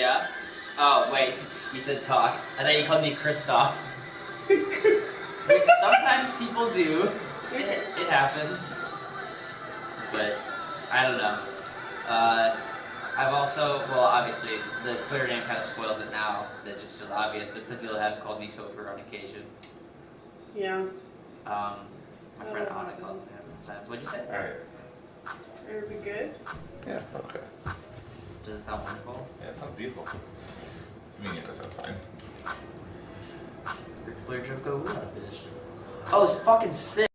Yeah? Oh, wait. You said Todd. I thought you called me Kristoff. Which sometimes people do. It happens. But, I don't know. I've also, well, obviously, the Twitter name kind of spoils it now. That just feels obvious, but some people have called me Topher on occasion. Yeah. My friend Anna calls me that sometimes. What'd you say? Alright. Are we good? Yeah, okay. Does it sound wonderful? Yeah, it sounds beautiful. I mean, yeah, that sounds fine. Flare joke go fish. Oh, it's fucking sick.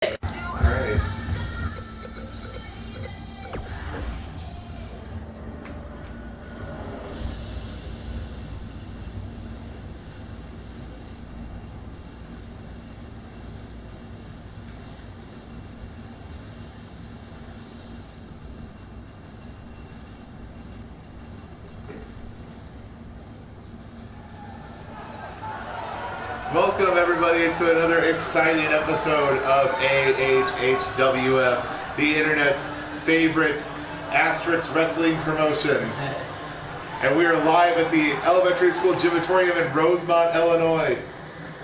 Alright. Welcome everybody to another exciting episode of AHHWF, the internet's favorite asterisk wrestling promotion. And we are live at the elementary school gymatorium in Rosemont, Illinois.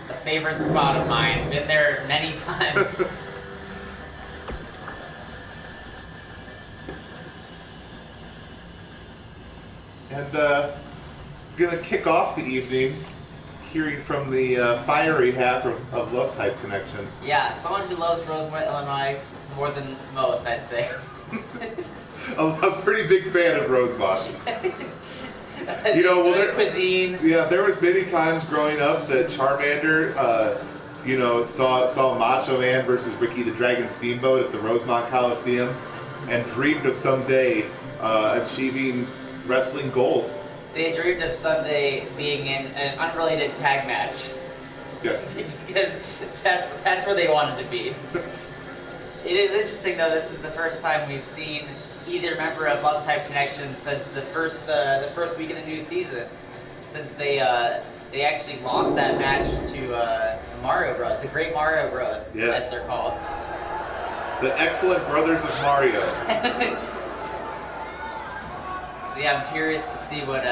A favorite spot of mine. Been there many times. And gonna kick off the evening hearing from the fiery half of Love Type Connection. Yeah, someone who loves Rosemont, Illinois more than most, I'd say. A pretty big fan of Rosemont. You know, well, good cuisine. Yeah, there was many times growing up that Charmander, saw Macho Man versus Ricky the Dragon Steamboat at the Rosemont Coliseum, and dreamed of someday achieving wrestling gold. They dreamed of someday being in an unrelated tag match. Yes. Because that's where they wanted to be. It is interesting though. This is the first time we've seen either member of Love Type Connection since the first week of the new season, since they actually lost that match to the Mario Bros, the Great Mario Bros, yes, as they're called. The excellent brothers of Mario. Yeah, I'm curious to see what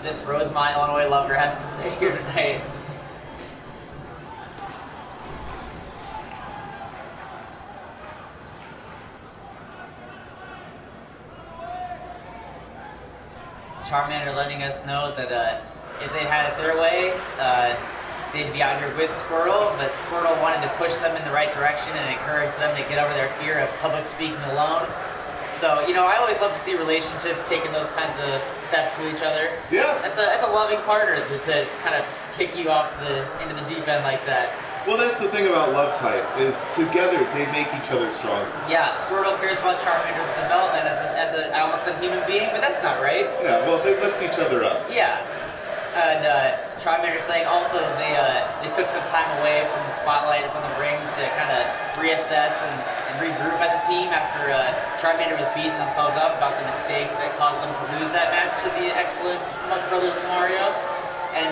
this Rosemont, Illinois lover has to say here tonight. Charmander letting us know that if they had it their way, they'd be out here with Squirtle, but Squirtle wanted to push them in the right direction and encourage them to get over their fear of public speaking alone. So, you know, I always love to see relationships taking those kinds of steps with each other. Yeah. That's a loving partner to kind of kick you off into the deep end like that. Well, that's the thing about Love Type, is together they make each other stronger. Yeah, Squirtle cares about Charmander's development as I almost said human being, but that's not right. Yeah, well, they lift each other up. Yeah. And Charmander saying also they took some time away from the spotlight from the ring to kind of reassess and regroup as a team after Charmander was beating themselves up about the mistake that caused them to lose that match to the excellent brothers of Mario. And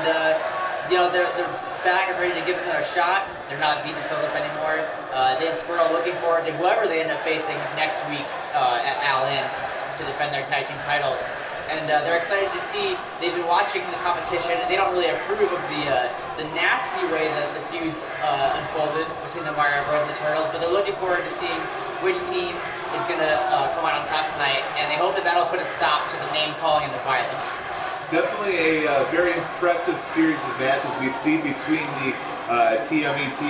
they're back and ready to give it another shot. They're not beating themselves up anymore. They and Squirtle looking forward to whoever they end up facing next week at All In to defend their tag team titles. And they're excited to see. They've been watching the competition, and they don't really approve of the nasty way that the feuds unfolded between the Mario Bros and the Turtles. But they're looking forward to seeing which team is going to come out on top tonight, and they hope that that'll put a stop to the name calling and the violence. Definitely a very impressive series of matches we've seen between the TMET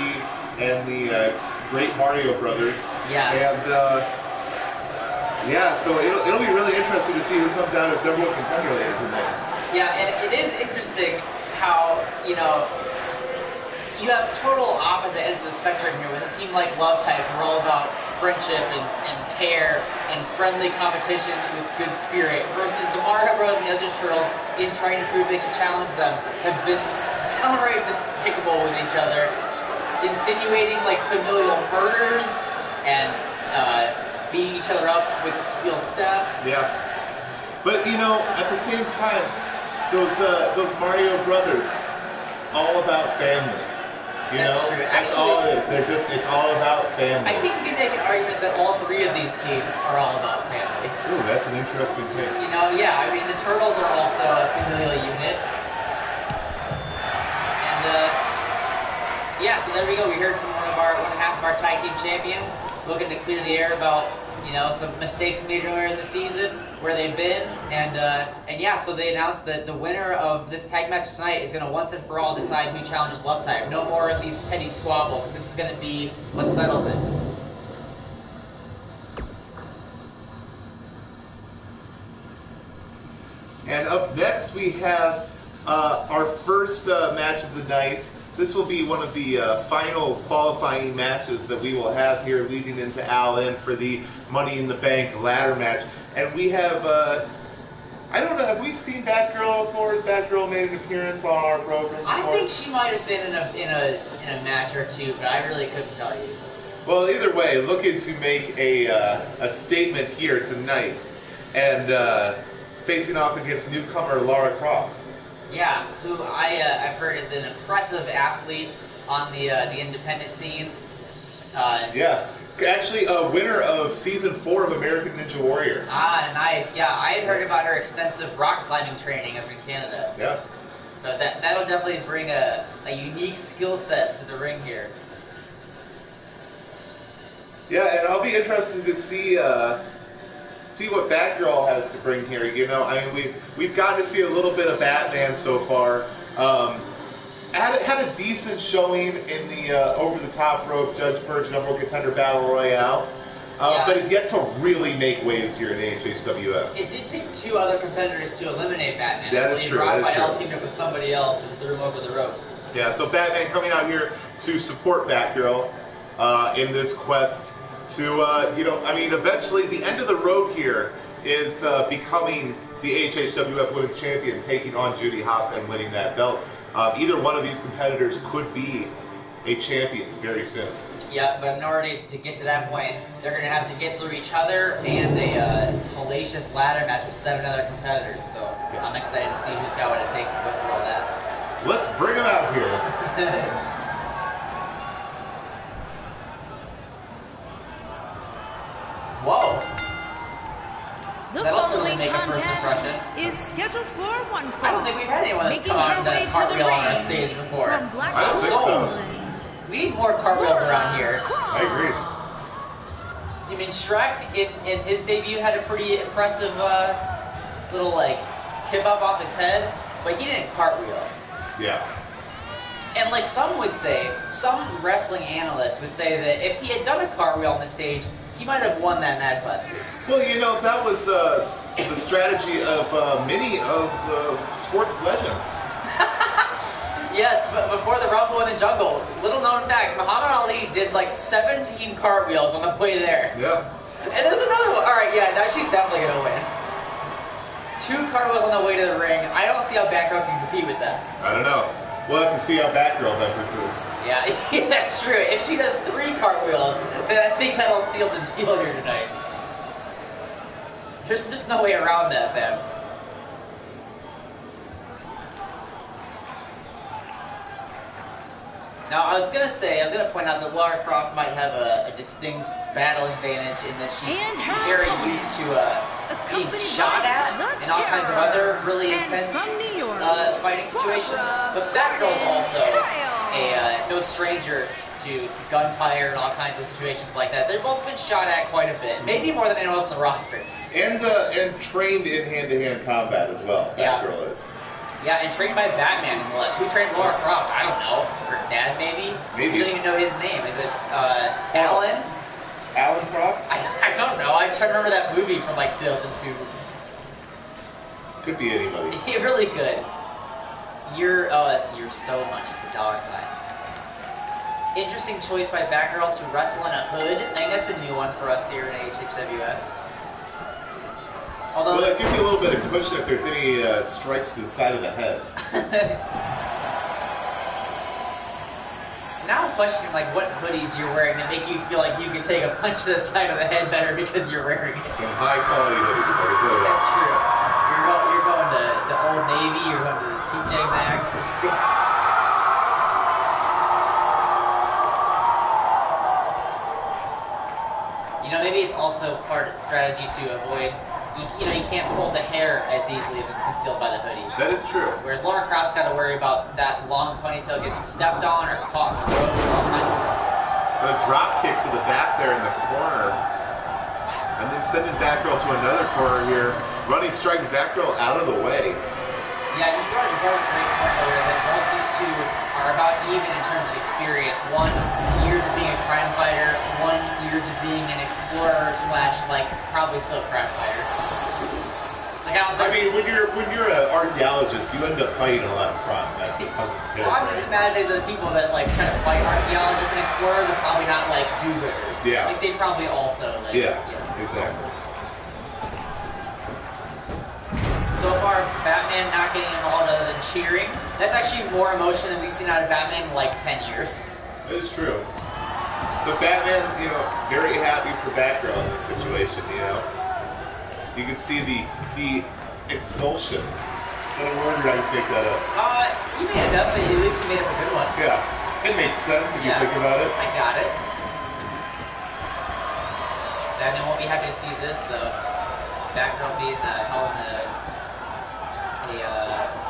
and the Great Mario Brothers. Yeah. And yeah, so it'll be really interesting to see who comes out as #1 contender later tonight. Yeah, and it is interesting how, you have total opposite ends of the spectrum here with a team like Love Type, who are all about friendship and care and friendly competition with good spirit, versus the Mario Bros and the Eldritch Turtles, in trying to prove they should challenge them, have been downright despicable with each other, insinuating like familial murders and beating each other up with steel steps. Yeah, but at the same time, those Mario Brothers, all about family. That's true. That's all it is. It's all about family. I think we can make an argument that all three of these teams are all about family. Ooh, that's an interesting take. Yeah, I mean, the Turtles are also a familial unit. And, yeah, so there we go. We heard from one half of our tag team champions, looking to clear the air about, some mistakes made earlier in the season, where they've been, and yeah, so they announced that the winner of this tag match tonight is going to once and for all decide who challenges Love Type. No more of these petty squabbles. This is going to be what settles it. And up next we have our first match of the night this will be one of the final qualifying matches that we will have here leading into All In for the Money in the Bank ladder match. And we have, I don't know, have we seen Batgirl before? Has Batgirl made an appearance on our program before? I think she might have been in a match or two, but I really couldn't tell you. Well, either way, looking to make a statement here tonight, and facing off against newcomer Lara Croft. Yeah, who I've heard is an impressive athlete on the independent scene. Yeah, actually a winner of season 4 of American Ninja Warrior. Ah, nice. Yeah, I had heard about her extensive rock climbing training over in Canada. Yeah. So that'll definitely bring a unique skill set to the ring here. Yeah, and I'll be interested to see what Batgirl has to bring here. You know, I mean, we've gotten to see a little bit of Batman so far. Had a decent showing in the over the top rope Judge Purge number one contender battle royale, but it's yet to really make waves here in AHHWF. It did take 2 other competitors to eliminate Batman. That is true. Raphael teamed up with somebody else and threw him over the ropes. Yeah, so Batman coming out here to support Batgirl in this quest to, you know, I mean, eventually the end of the road here is becoming the HHWF Women's Champion, taking on Judy Hopps and winning that belt. Either one of these competitors could be a champion very soon. Yeah, but in order to get to that point, they're going to have to get through each other and a hellacious ladder match with 7 other competitors. So yeah. I'm excited to see who's got what it takes to go through all that. Let's bring them out here. Whoa. The That'll certainly following make a first impression. is scheduled for one fall. I don't think we've had anyone that's come out and done a cartwheel on our stage before. I don't think so. We need more cartwheels around here. I agree. You mean Shrek in his debut had a pretty impressive little like kip up off his head, but he didn't cartwheel. Yeah. And like some would say, some wrestling analysts would say that if he had done a cartwheel on the stage, he might have won that match last week. Well, you know, that was the strategy of many of the sports legends. Yes, but before the Rumble in the Jungle, little known fact, Muhammad Ali did like 17 cartwheels on the way there. Yeah. And there's another one. All right, yeah, now she's definitely going to win. 2 cartwheels on the way to the ring. I don't see how Batgirl can compete with that. I don't know. We'll have to see how Batgirl's efforts is. Yeah, that's true. If she does 3 cartwheels, then I think that'll seal the deal here tonight. There's just no way around that, man. Now, I was gonna point out that Lara Croft might have a distinct battle advantage in that she's very used to being shot at and all kinds of other really intense fighting situations. But Batgirl's also no stranger to gunfire and all kinds of situations like that. They've both been shot at quite a bit, maybe more than anyone else on the roster. And trained in hand-to-hand combat as well. Batgirl is. Yeah, and trained by Batman, nonetheless. Who trained Lara Croft? I don't know. Her dad, maybe? Maybe. I don't even know his name. Is it Alan? Alan Croft? I don't know. I'm trying to remember that movie from like 2002. Could be anybody. Yeah, really good. You're so money. The dollar sign. Interesting choice by Batgirl to wrestle in a hood. I think that's a new one for us here in HHWF. Although, well, that gives you a little bit of cushion if there's any strikes to the side of the head. Now I'm questioning like what hoodies you're wearing that make you feel like you can take a punch to the side of the head better because you're wearing it. Some high quality hoodies, I can tell you that. That's true. You're going to the Old Navy, you're going to the TJ Maxx. You know, maybe it's also part of the strategy to avoid, you can't pull the hair as easily if it's concealed by the hoodie. That is true. Whereas Lara Croft's got to worry about that long ponytail getting stepped on or caught in the road or all kinds of things. A drop kick to the back there in the corner. And then sending Batgirl to another corner here. Running strike Batgirl out of the way. Yeah, you brought a great point earlier that both these two are about even in terms of experience. 1, years of being a crime fighter. 1, years of being an explorer / like probably still a crime fighter. Like I mean, when you're an archaeologist, you end up fighting a lot of crime. That's well, I'm just imagining the people that like try to fight archaeologists and explorers are probably not like do-gooders. Yeah. Like they probably also like. Yeah. Exactly. So far, Batman not getting involved other than cheering. That's actually more emotion than we've seen out of Batman in like 10 years. That is true. But Batman, very happy for Batgirl in this situation, You can see the expulsion. What a word, did I just make that up? You made it up, but at least you made up a good one. Yeah. It makes sense if you think about it. I got it. Batman won't be happy to see this, though. Batgirl being held in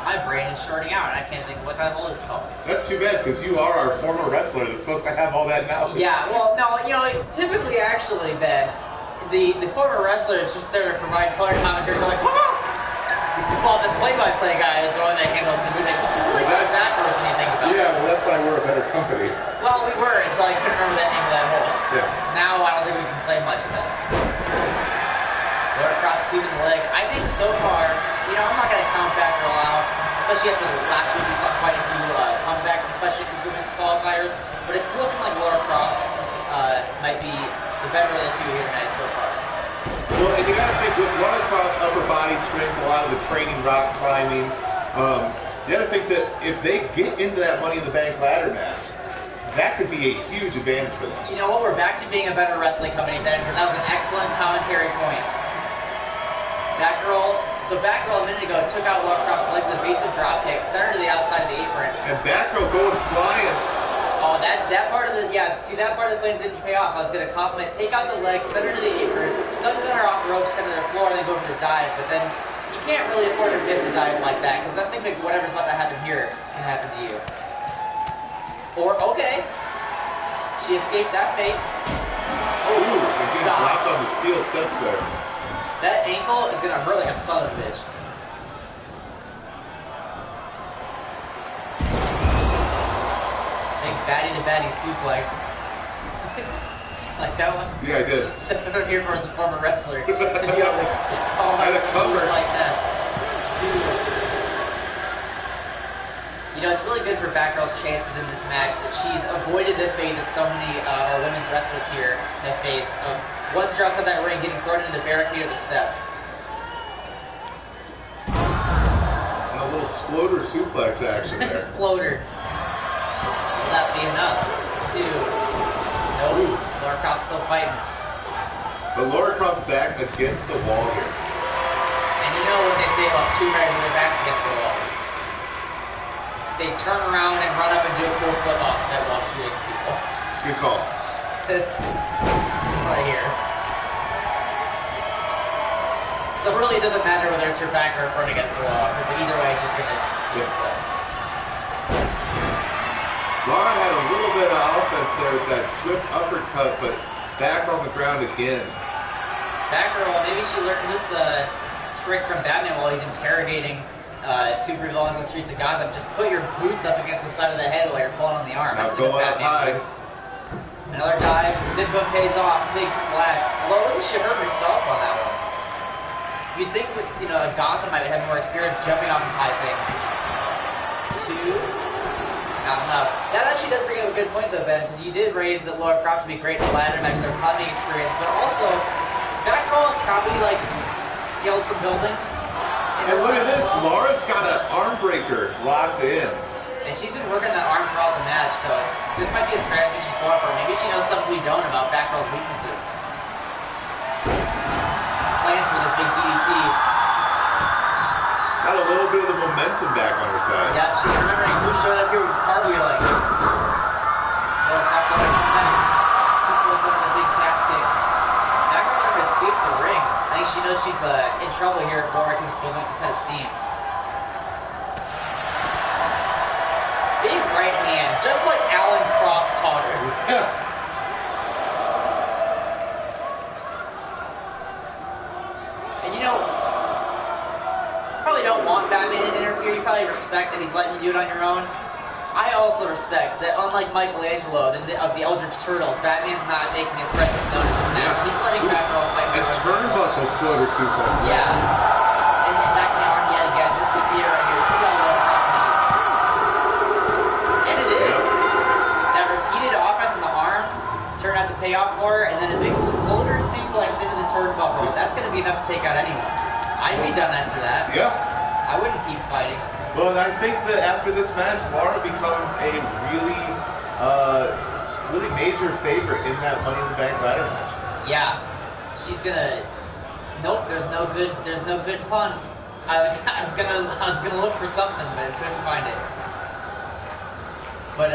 my brain is shorting out, and I can't think of what that hole is called. That's too bad, because you are our former wrestler that's supposed to have all that knowledge. Yeah, well, no, typically, actually, Ben, the former wrestler is just there to provide color commentary. They're like, well, the play-by-play guy is the one that handles the movement, which is really good backwards when you think about it. Yeah, well, that's why we're a better company. Well, we were until I couldn't remember the name of that hole. Yeah. Now, I don't think we can play much of it. Lara Croft sleeping the leg. I think so far, I'm not going to count Batgirl out, especially after last week we saw quite a few comebacks, especially in the women's qualifiers. But it's looking like Lara Croft might be the better of the two here tonight so far. Well, and you got to think with Lara Croft's upper body strength, a lot of the training, rock climbing. You got to think that if they get into that Money in the Bank ladder match, that could be a huge advantage for them. You know what? We're back to being a better wrestling company, Ben, because that was an excellent commentary point. Batgirl a minute ago took out Lara Croft's legs with a basement drop kick, sent her to the outside of the apron. And Batgirl going flying. Oh, that part of the that part of the plan didn't pay off. I was gonna compliment, take out the legs, send her to the apron, stuck her off the rope, send her to the floor, and then go for the dive. But then you can't really afford to miss a dive like that, because that thing's like whatever's about to happen here can happen to you. Or okay, she escaped that fate. Oh, and getting dropped on the steel steps there. That ankle is gonna hurt like a son of a bitch. Big baddie to baddie suplex. Like that one? Yeah, I did. That's what I'm here for as a former wrestler. To be able to call out moves like that. It's really good for Batgirl's chances in this match that she's avoided the fate that so many our women's wrestlers here have faced. Once you're outside that ring, getting thrown into the barricade of the steps. And a little sploder suplex action there. Sploder. Will that be enough? Nope. Lara Croft's still fighting. But Lara Croft's back against the wall here. And you know what they say about two men with their backs against the walls. They turn around and run up and do a cool flip off that while shooting people. Good call. This right here. So really it doesn't matter whether it's her back or her front against the wall, because either way it's just gonna do a flip. Lara had a little bit of offense there with that swift uppercut, but back on the ground again. Batgirl, maybe she learned this trick from Batman while he's interrogating supervillains on the streets of Gotham. Just put your boots up against the side of the head while you're pulling on the arm. Now going up high. Another dive. This one pays off. Big splash. Lola, she hurt herself on that one. You'd think with Gotham might have more experience jumping off of high things. Two. Not enough. That actually does bring up a good point though, Ben, because you did raise that Lara Croft would be great in the ladder match, their climbing experience, but also Batgirl has probably scaled some buildings. And look at this, Lara's got an arm breaker locked in. And she's been working that arm throughout the match, so this might be a strategy she's going for. Maybe she knows something we don't about Batgirl's weaknesses. Plans for the big DDT. Got a little bit of the momentum back on her side. Yep, she's remembering who showed up here with cartwheeling. Lara Croft on her back. She pulls up with a big tap kick. Batgirl's trying to escape the ring. I think she knows she's in trouble here if Lara keeps building up this head of steam. Big right hand, just like Alan Croft taught her. Yeah. And probably don't want Batman to interfere. You probably respect that he's letting you do it on your own. I also respect that, unlike Michelangelo of the Eldritch Turtles, Batman's not making his presence known in this match. He's letting Batgirl fight. And turnbuckle sploder suplex. Yeah. And fall rope. That's going to be enough to take out anyone. I'd be done after that. Yeah. I wouldn't keep fighting. Well, and I think that after this match, Lara becomes a really, really major favorite in that Money in the Bank ladder match. Yeah. She's gonna. Nope. There's no good pun. I was gonna look for something, but I couldn't find it. But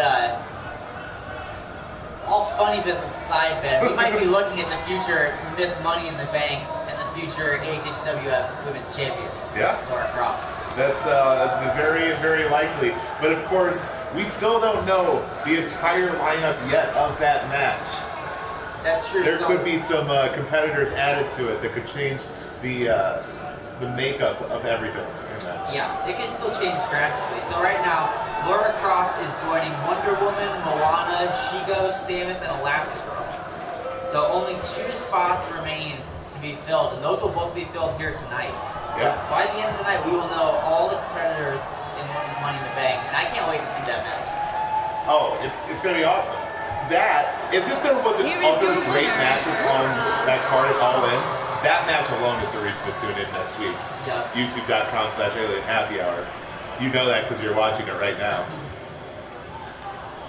all funny business aside, Ben, we might be looking at the future Miss Money in the Bank and the future HHWF Women's Champion. Yeah. Lara Croft. That's very, very likely. But of course, we still don't know the entire lineup yet of that match. That's true. There could be some competitors added to it that could change the makeup of everything in that. Yeah, it can still change drastically. So right now, Lara Croft is joining Wonder Woman, Moana, She-Go, Samus, and Elastigirl. So only 2 spots remain to be filled, and those will both be filled here tonight. So Yeah. by the end of the night, we will know all the competitors in Women's Money in the Bank, and I can't wait to see that match. Oh, it's going to be awesome. That, as if there wasn't other great matches on that card at All In, that match alone is the reason to tune in next week. Yeah. YouTube.com/AlienHappyHour. You know that because you're watching it right now.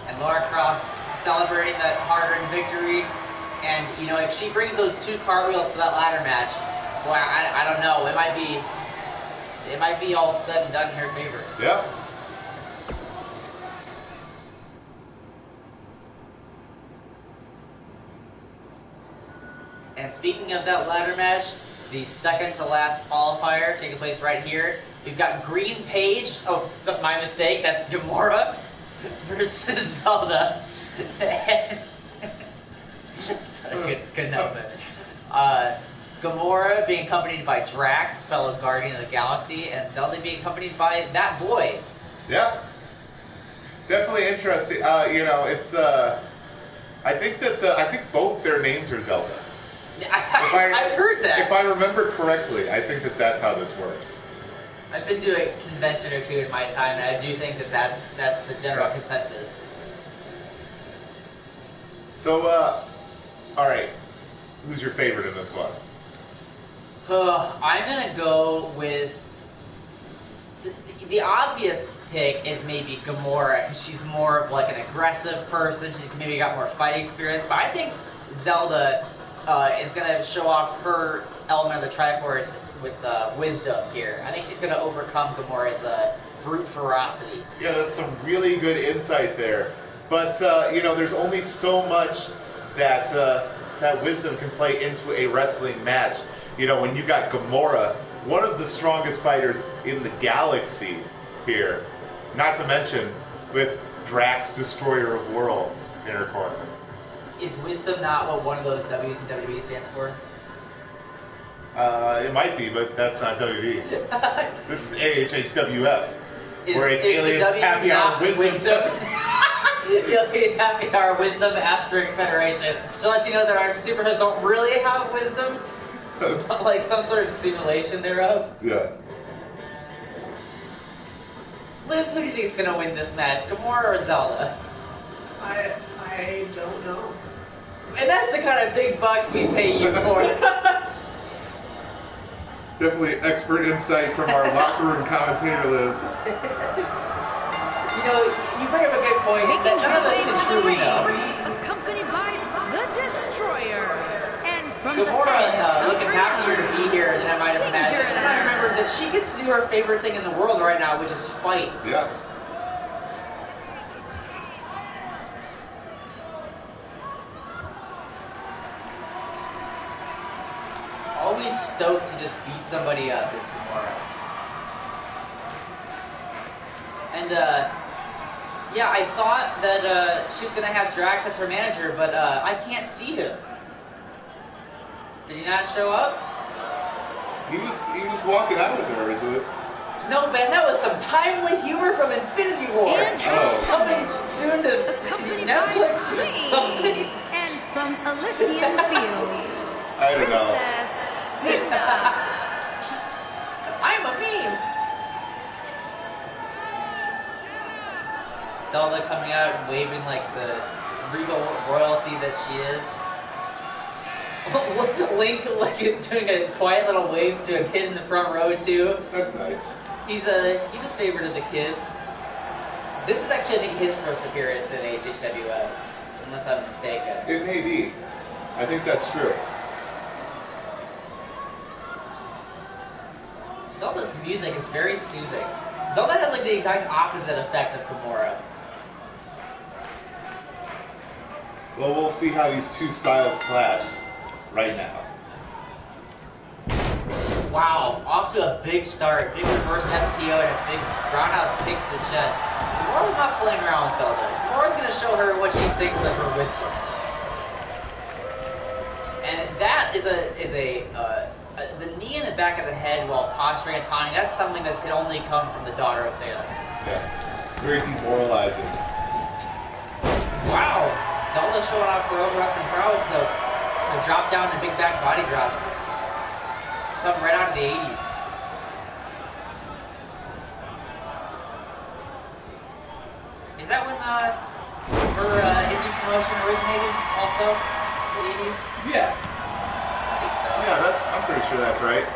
And Lara Croft celebrating that hard-earned victory, and you know, if she brings those 2 cartwheels to that ladder match, boy, I don't know, it might be all said and done in her favor. Yeah. And speaking of that ladder match, the second to last qualifier taking place right here. We've got Green Page. Oh, it's my mistake. That's Gamora versus Zelda. Sorry, couldn't help it. Gamora being accompanied by Drax, fellow Guardian of the Galaxy, and Zelda being accompanied by that boy. Yeah. Definitely interesting. You know, it's. I think both their names are Zelda. I've heard that. If I remember correctly, I think that's how this works. I've been to a convention or 2 in my time, and I do think that's the general consensus. So, all right, who's your favorite in this one? I'm gonna go with the obvious pick is maybe Gamora, because she's more of like an aggressive person. She's maybe got more fight experience, but I think Zelda is gonna show off her element of the Triforce with wisdom here. I think she's gonna overcome Gamora's brute ferocity. Yeah, that's some really good insight there. But you know, there's only so much that that wisdom can play into a wrestling match. You know, when you got Gamora, one of the strongest fighters in the galaxy here, not to mention with Drax, Destroyer of Worlds, in her corner. Is wisdom not what one of those W's in WWE stands for? It might be, but that's not WWE. This is AHHWF, where it's is Alien the W Happy Hour not Wisdom. Alien Happy Hour Wisdom Asterisk Federation. To let you know that our superheroes don't really have wisdom, but like some sort of simulation thereof. Yeah. Liz, who do you think is going to win this match, Gamora or Zelda? I don't know. And that's the kind of big bucks we pay you for. Definitely expert insight from our locker room commentator, Liz. You know, you bring up a good point that none of us can truly know. Accompanied by the Destroyer. And from Gamora the looking happier to be here than I might have imagined. And I remember that she gets to do her favorite thing in the world right now, which is fight. Yeah. Always stoked to just beat somebody up is Gamora. And yeah, I thought that she was gonna have Drax as her manager, but I can't see him. Did he not show up? He was walking out with her originally. No, man, that was some timely humor from Infinity War. Coming soon to Netflix or something. And from Elysian Fields. I don't know. I'm a meme. Zelda coming out and waving like the regal royalty that she is. Link doing a quiet little wave to a kid in the front row too. That's nice. He's a favorite of the kids. This is actually, I think, his first appearance in HHWF, unless I'm mistaken. It may be. I think that's true. Zelda's music is very soothing. Zelda has like the exact opposite effect of Gamora. Well, we'll see how these two styles clash right now. Wow, off to a big start. Big reverse STO and a big roundhouse kick to the chest. Gamora's not playing around with Zelda. Gamora's going to show her what she thinks of her wisdom. And that is the knee in the back of the head while posturing and taunting. That's something that can only come from the daughter of Thanos. Yeah, very demoralizing. Wow, Zelda showing off her own wrestling prowess though. The drop down and big back body drop. Something right out of the 80s. Is that when her indie promotion originated also? The 80s? Yeah. I think so. Yeah, I'm pretty sure that's right.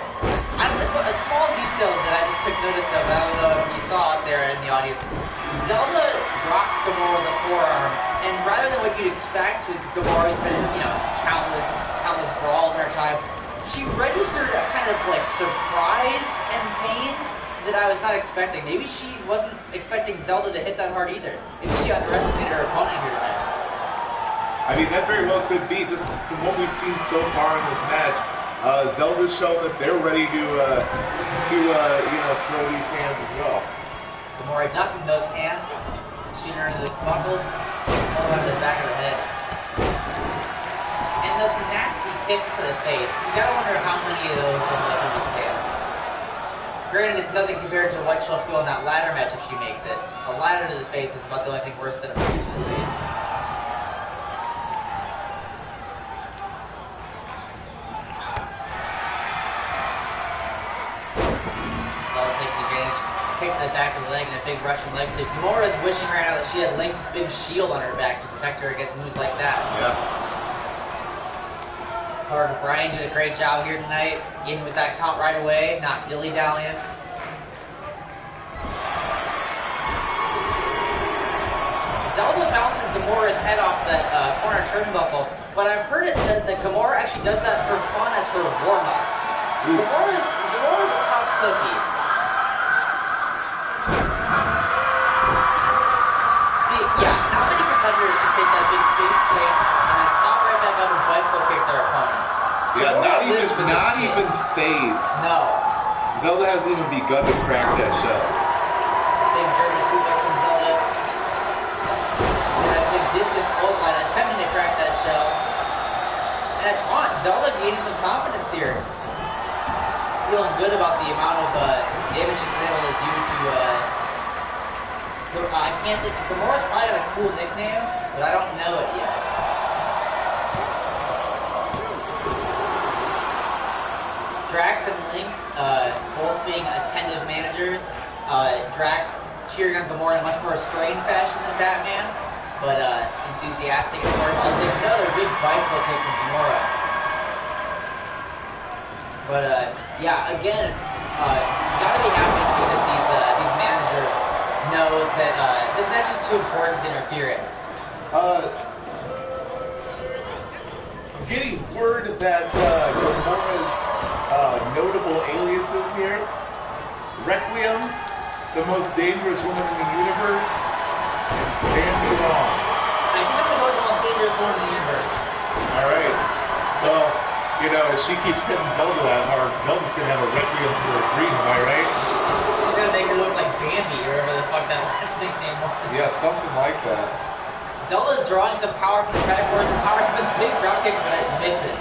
So a small detail that I just took notice of, I don't know if you saw out there in the audience. Zelda rocked Gamora with the forearm, and rather than what you'd expect with Gamora's been, countless brawls in her time, she registered a kind of like surprise and pain that I was not expecting. Maybe she wasn't expecting Zelda to hit that hard either. Maybe she underestimated her opponent here tonight. I mean, that very well could be, just from what we've seen so far in this match. Zelda's shown that they're ready to throw these hands as well. Gamora ducking those hands, shooting her into the buckles, pulls onto the back of the head. And those nasty kicks to the face. You gotta wonder how many of those Zelda can withstand. Granted, it's nothing compared to what she'll feel in that ladder match if she makes it. A ladder to the face is about the only thing worse than a boot to the face. Zelda taking advantage. Kick to the back of the leg and a big Russian leg sweep. Gamora is wishing right now that she had Link's big shield on her back to protect her against moves like that. Yeah. However, Brian did a great job here tonight, getting with that count right away, not dilly-dallying. Zelda bouncing Gamora's head off that corner turnbuckle, but I've heard it said that Gamora actually does that for fun as her warm-up. Gamora's a tough cookie. See, yeah, not many competitors can take that big face plate and then pop right back up and bicycle kick their opponent. Yeah, Gamora not even phased. No. Zelda hasn't even begun to crack that shell. Big German suplex from Zelda. And that big discus clothesline attempting to crack that shell. And that taunt, Zelda gaining some confidence here. Feeling good about the amount of damage she's been able to do to I can't think. Gamora's probably got a cool nickname, but I don't know it yet. Drax and Link, both being attentive managers. Drax cheering on Gamora in a much more restrained fashion than Batman, but enthusiastic and sort of. I'll say another big bicycle kick from Gamora. But yeah, again, you gotta be happy to see that these managers know that this match is too important to interfere in. Getting word that Gamora's notable aliases here: Requiem, the most dangerous woman in the universe, and Bambi Long. I think I'm gonna go with the most dangerous woman in the universe. All right. Well, if she keeps hitting Zelda that hard, Zelda's gonna have a Requiem to her dream. Am I right? She's gonna make her look like Bambi or whatever the fuck that last nickname was. Yeah, something like that. Zelda drawing some power from the Triforce, power from the big dropkick, but it misses.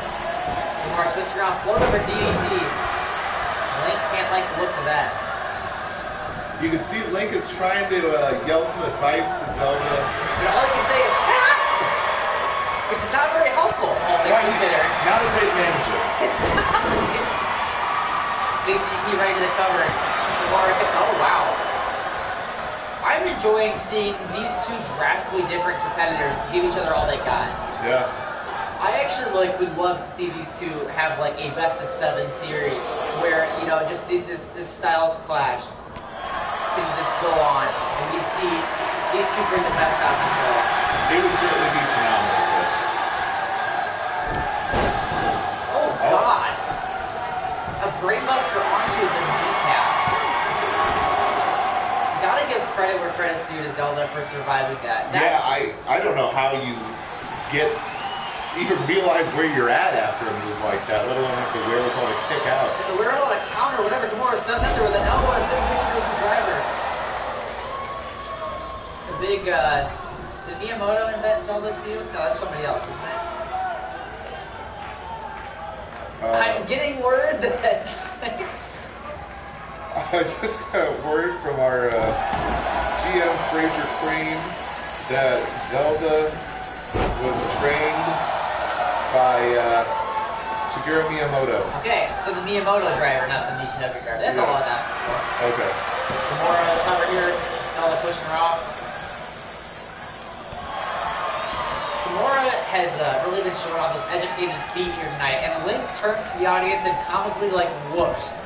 Gamora twists around, float over DDT. Link can't like the looks of that. You can see Link is trying to yell some advice to Zelda. And all he can say is, "Ah!" Which is not very helpful, all things considered. Not a great manager. Big DDT right to the cover. Gamora, oh wow. I'm enjoying seeing these two drastically different competitors give each other all they got. Yeah. I actually would love to see these two have like a best of 7 series where just this styles clash can just go on and we see these two bring the best out of each other. It would certainly be phenomenal. Oh God! A brainbuster onto the kneecap. Gotta give credit where credit's due to Zelda for surviving that. Yeah, I don't know how you even realize where you're at after a move like that, let alone have the wherewithal to kick out. And the wherewithal to counter whatever Gamora sent in there with an elbow and a big mixture of the driver. The big, did Miyamoto invent Zelda too? No, that's somebody else, isn't it? I'm getting word that... I just got word from our GM Fraser Crane that Zelda was trained by Shigeru Miyamoto. Okay, so the Miyamoto driver, not the Michinoku driver. That's all I was asking for. Okay. Gamora cover here, Zelda pushing her off. Gamora has really been showing off his educated feet here tonight, and Link turned to the audience and comically woofs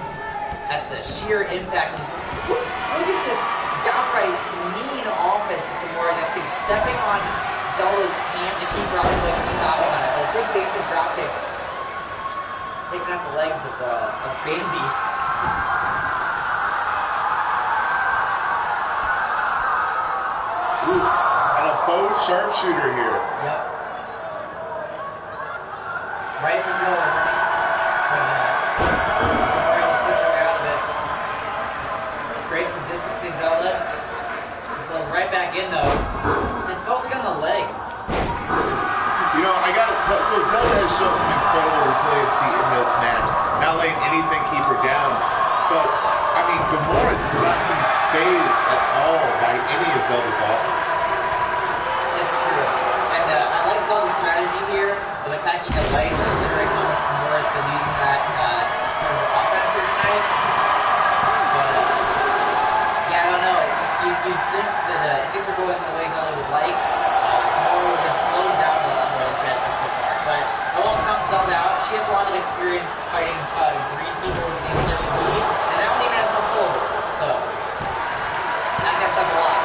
at the sheer impact. Look at this downright mean offense that Gamora is executing, stepping on Zelda's hand to keep her out of the way and stopping on it. A big basement drop kick, taking out the legs of Baby. Ooh, and a bow sharpshooter here. Yep. Right in the middle of the push her way out of it. Breaks the distance between Zelda. Goes right back in though. And folks on the leg. So Zelda has shown some incredible resiliency in this match, not letting anything keep her down. But, I mean, Gamora does not seem phased at all by any of Zelda's offense. That's true. And I like Zelda's strategy here of attacking the legs, considering how much Gamora's been using that for her offense here tonight. But, yeah, I don't know. You'd think that if things are going the way Zelda would like, Gamora would have slowed down a lot more than she has so far. But I won't count Zelda out. She has a lot of experience fighting green people in a certain lead, and that one even has no syllables. So, that gets up a lot.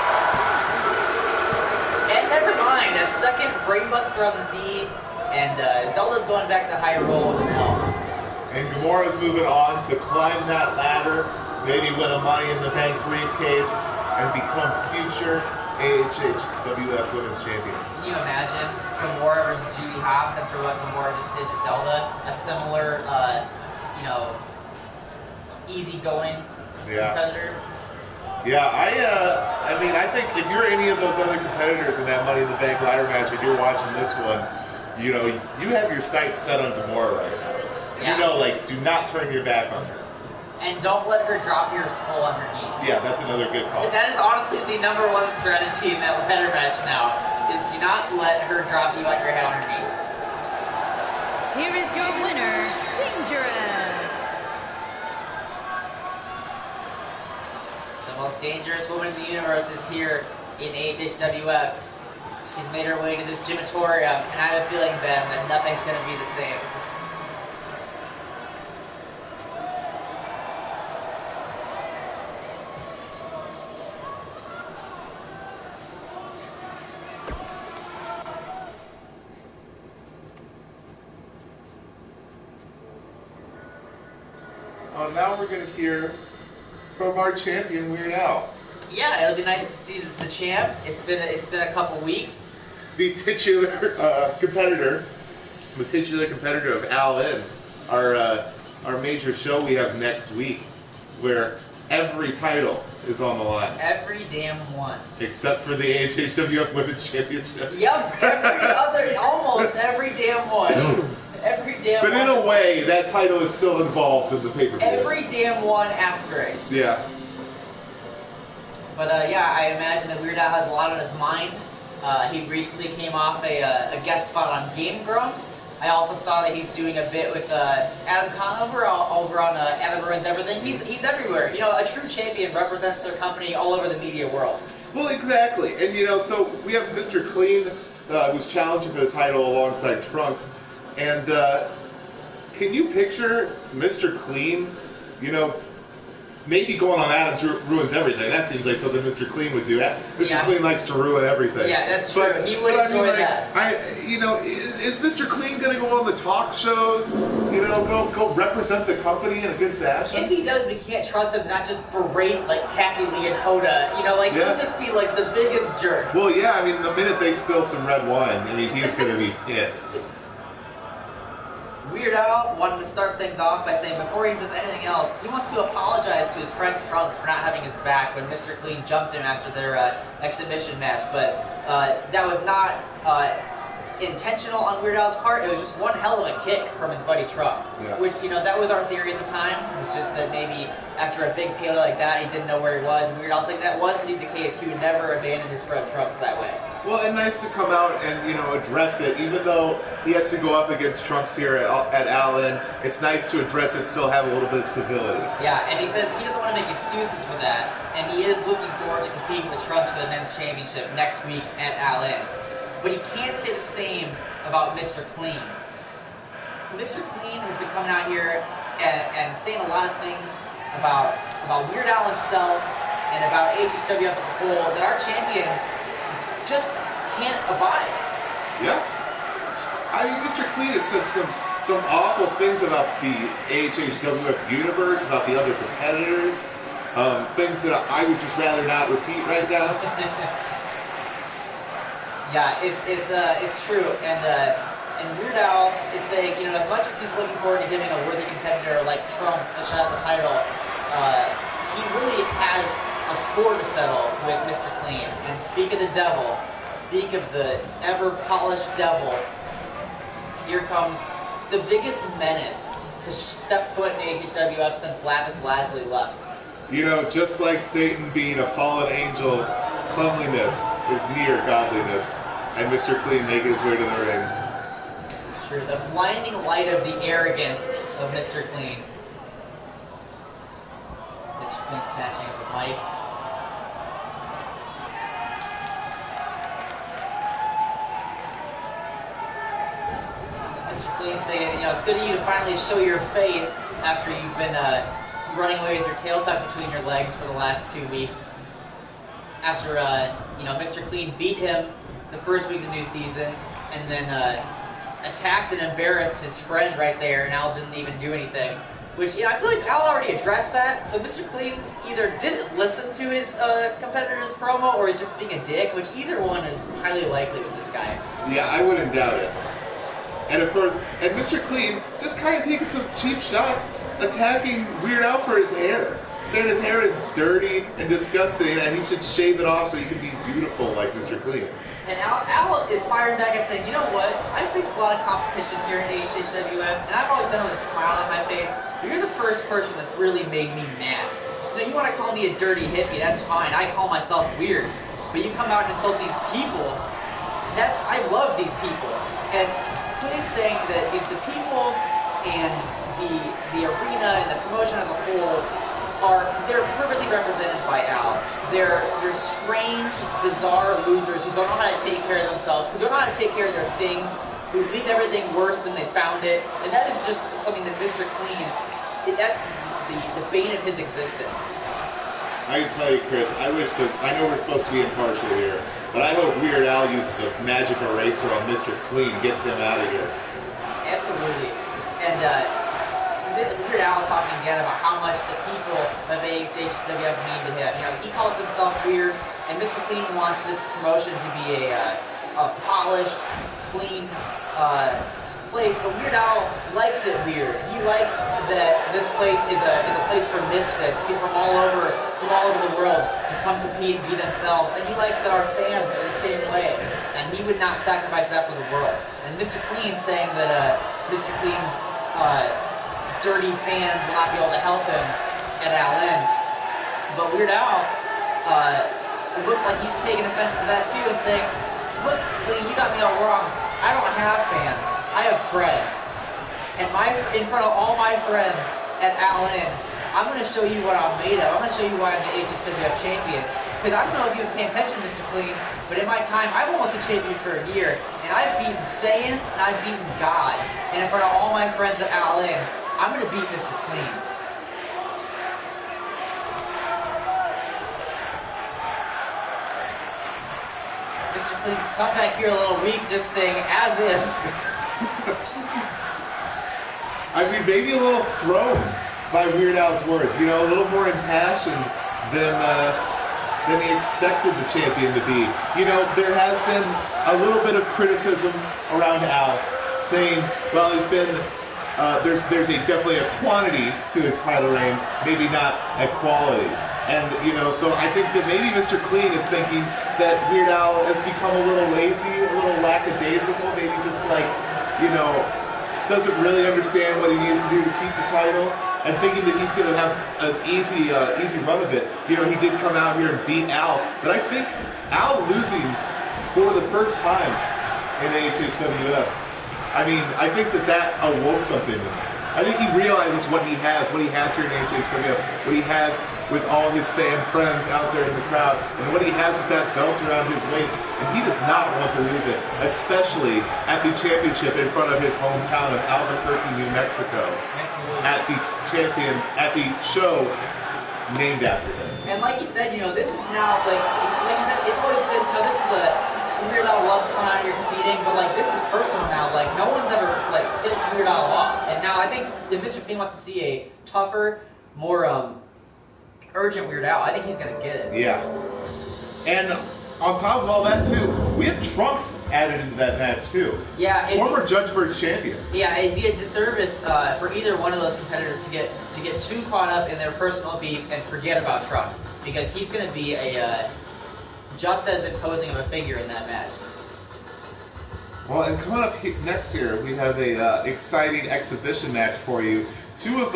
And never mind, a second brainbuster on the knee, and Zelda's going back to high roll with an L. And Gamora's moving on to climb that ladder, maybe win a Money in the Bank briefcase, and become future AHHWF Women's Champion. Can you imagine Gamora versus Judy Hopps after what Gamora just did to Zelda? A similar, easygoing competitor? Yeah, I mean, I think if you're any of those other competitors in that Money in the Bank ladder match and you're watching this one, you have your sights set on Gamora right now. Yeah. Do not turn your back on her. And don't let her drop your skull underneath. Yeah, that's another good call. That is honestly the #1 strategy in that ladder match now, is do not let her drop you on your head underneath. Here is your winner, Dangerous. The most dangerous woman in the universe is here in AHHWF. She's made her way to this gymatorium, and I have a feeling, Ben, that nothing's going to be the same. Now we're going to hear from our champion, Weird Al. Yeah, it'll be nice to see the champ. It's been a couple weeks. The titular competitor of Al in, our major show we have next week, where every title is on the line. Every damn one. Except for the AHHWF Women's Championship. Yep, almost every damn one. Every damn but one. in a way, that title is still involved in the pay-per-view. Every damn one asterisk. Yeah. But yeah, I imagine that Weird Al has a lot on his mind. He recently came off a guest spot on Game Grumps. I also saw that he's doing a bit with Adam Conover over on Adam Ruins Everything. He's everywhere. A true champion represents their company all over the media world. Well, exactly. And so we have Mr. Clean, who's challenging for the title alongside Trunks. And can you picture Mr. Clean, you know, maybe going on Adams ruins everything. That seems like something Mr. Clean would do. Mr. Clean likes to ruin everything. Yeah, that's true. He would enjoy that. Is Mr. Clean going to go on the talk shows? You know, go represent the company in a good fashion? If he does, we can't trust him not just berate like Kathy Lee and Hoda. You know, like he'll just be like the biggest jerk. Well, yeah. I mean, the minute they spill some red wine, I mean, he's going to be pissed. Weird Al wanted to start things off by saying before he says anything else, he wants to apologize to his friend Trunks for not having his back when Mr. Clean jumped him after their exhibition match. But that was not intentional on Weird Al's part. It was just one hell of a kick from his buddy Trunks. Yeah. Which, you know, that was our theory at the time. It was just that maybe after a big payload like that, he didn't know where he was. And Weird Al's like, that was indeed the case. He would never abandon his friend Trunks that way. Well, and nice to come out and, you know, address it. Even though he has to go up against Trunks here at Allen, it's nice to address it, still have a little bit of civility. Yeah, and he says he doesn't want to make excuses for that, and he is looking forward to competing with Trunks for the men's championship next week at Allen. But he can't say the same about Mr. Clean. Mr. Clean has been coming out here and saying a lot of things about Weird Al himself and about HHWF as a whole that our champion just can't abide. Yeah. I mean, Mr. Clean has said some awful things about the AHHWF universe, about the other competitors, things that I would just rather not repeat right now. Yeah, it's true, and Weird Al is saying, you know, as much as he's looking forward to giving a worthy competitor like Trunks a shot at the title, he really has a score to settle with Mr. Clean. And speak of the devil, speak of the ever-polished devil, here comes the biggest menace to step foot in AHWF since Lapis Lazuli left. You know, just like Satan being a fallen angel, cleanliness is near godliness, and Mr. Clean making his way to the ring. It's true, the blinding light of the arrogance of Mr. Clean. Mr. Clean snatching up the mic. Mr. Clean saying, you know, it's good of you to finally show your face after you've been running away with your tail tucked between your legs for the last 2 weeks. After, you know, Mr. Clean beat him the first week of the new season, and then attacked and embarrassed his friend right there, and Al didn't even do anything. Which, you know, I feel like Al already addressed that, so Mr. Clean either didn't listen to his competitor's promo, or is just being a dick, which either one is highly likely with this guy. Yeah, I wouldn't doubt it. And of course, and Mr. Clean just kind of taking some cheap shots, attacking Weird Al for his hair. Saying his hair is dirty and disgusting, and he should shave it off so he can be beautiful like Mr. Clean. And Al is firing back and saying, you know what, I faced a lot of competition here in HHWF, and I've always done it with a smile on my face, but you're the first person that's really made me mad. You know, you want to call me a dirty hippie, that's fine, I call myself weird. But you come out and insult these people, I love these people. And Clean saying that if the people and the arena and the promotion as a whole they're perfectly represented by Al. They're strange, bizarre losers who don't know how to take care of themselves, who don't know how to take care of their things, who leave everything worse than they found it, and that is just something that Mr. Clean, that's the bane of his existence. I tell you, Chris, I know we're supposed to be impartial here, but I hope Weird Al uses a magic eraser on Mr. Clean, gets him out of here. Absolutely. And Weird Al talking again about how much the people of HHWF mean to him. You know, he calls himself weird, and Mr. Clean wants this promotion to be a polished, clean place. But Weird Al likes it weird. He likes that this place is a place for misfits, people from all over the world to come compete and be themselves. And he likes that our fans are the same way, and he would not sacrifice that for the world. And Mr. Clean saying that Mr. Clean's dirty fans will not be able to help him at Allen. But Weird Al, it looks like he's taking offense to that too and saying, look, Clean, you got me all wrong. I don't have fans. I have friends. And in front of all my friends at Allen, I'm going to show you what I'm made of. I'm going to show you why I'm the HHWF champion. because I don't know if you've been paying attention, Mr. Clean, but in my time, I've almost been champion for a year, and I've beaten Saiyans and I've beaten gods. And in front of all my friends at All In, I'm gonna beat Mr. Clean. Mr. Clean's come back here a little weak, just saying as if. I mean, maybe a little thrown by Weird Al's words. You know, a little more impassioned than he expected the champion to be. You know, there has been a little bit of criticism around Al, saying, well, he's been there's definitely a quantity to his title reign, maybe not a quality. And, you know, so I think that maybe Mr. Clean is thinking that Weird Al has become a little lazy, a little lackadaisical, maybe just like, you know, doesn't really understand what he needs to do to keep the title, and thinking that he's going to have an easy run of it. You know, he did come out here and beat Al, but I think Al losing for the first time in AHHWF, I mean, I think that awoke something in him. I think he realizes what he has here in AHHWF, what he has with all his fan friends out there in the crowd, and what he has with that belt around his waist, and he does not want to lose it, especially at the championship in front of his hometown of Albuquerque, New Mexico, at the show named after him. And like you said, you know, this is now, like you said, it's always been, you know, this is a Weird Al loves coming out here competing, but like this is personal now. Like no one's ever like pissed Weird Al off, and now I think if Mr. Clean wants to see a tougher, more urgent Weird Al, I think he's gonna get it. Yeah. And on top of all that too, we have Trunks added into that match too. Yeah. Former Judgeburg champion. Yeah, it'd be a disservice for either one of those competitors to get too caught up in their personal beef and forget about Trunks, because he's gonna be a just as imposing of a figure in that match. Well, and coming up next year, we have a exciting exhibition match for you. Two of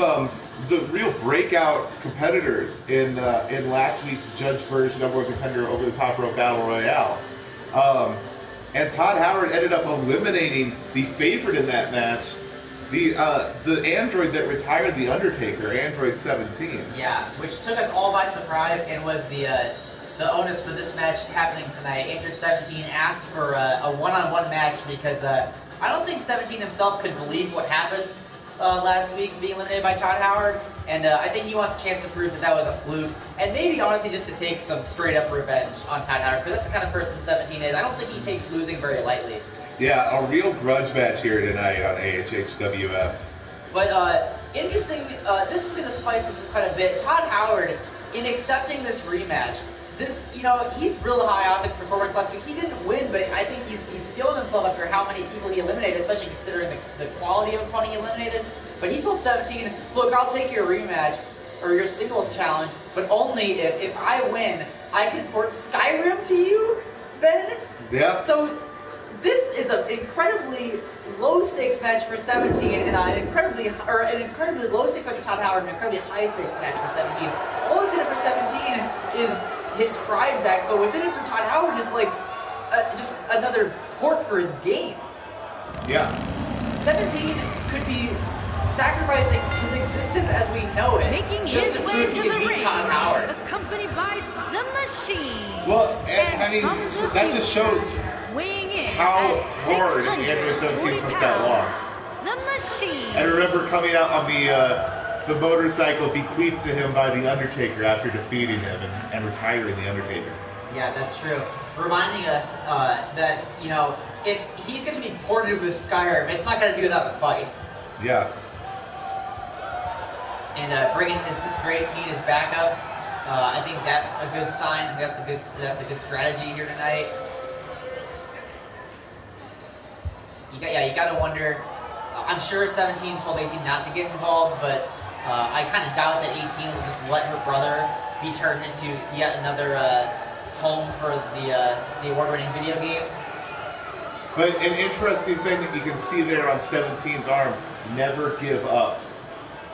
the real breakout competitors in last week's Judge version number one contender over the top rope battle royale. And Todd Howard ended up eliminating the favorite in that match, the android that retired the Undertaker, Android 17. Yeah, which took us all by surprise and was the onus for this match happening tonight. Android 17 asked for a one-on-one match because I don't think 17 himself could believe what happened last week, being eliminated by Todd Howard, and I think he wants a chance to prove that was a fluke, and maybe honestly just to take some straight-up revenge on Todd Howard, because that's the kind of person 17 is. I don't think he takes losing very lightly. Yeah, a real grudge match here tonight on AHHWF. But interesting, this is going to spice things quite a bit. Todd Howard, in accepting this rematch, you know, he's real high off his performance last week. He didn't win, but I think he's feeling himself after how many people he eliminated, especially considering the quality of opponent he eliminated. But he told 17, look, I'll take your rematch, or your singles challenge, but only if I win, I can port Skyrim to you, Ben? Yeah. So this is an incredibly low-stakes match for 17, and an incredibly low-stakes match for Todd Howard, and an incredibly high-stakes match for 17. All that's in it for 17 is his pride back, but what's in it for Todd Howard is like just another port for his game. Yeah. 17 could be sacrificing his existence as we know it just to prove he can beat Todd Howard. Accompanied by the Machine. Well, I mean, that just shows how hard Android 17 took that loss. The Machine. I remember coming out on the motorcycle bequeathed to him by the Undertaker after defeating him and retiring the Undertaker. Yeah, that's true. Reminding us that, you know, if he's going to be ported with Skyrim, it's not going to do without a fight. Yeah. And bringing his sister 18 as backup, I think that's a good sign. That's a good strategy here tonight. You got to wonder. I'm sure 17 told 18 not to get involved, but I kind of doubt that 18 will just let her brother be turned into yet another home for the award-winning video game. But an interesting thing that you can see there on 17's arm: never give up.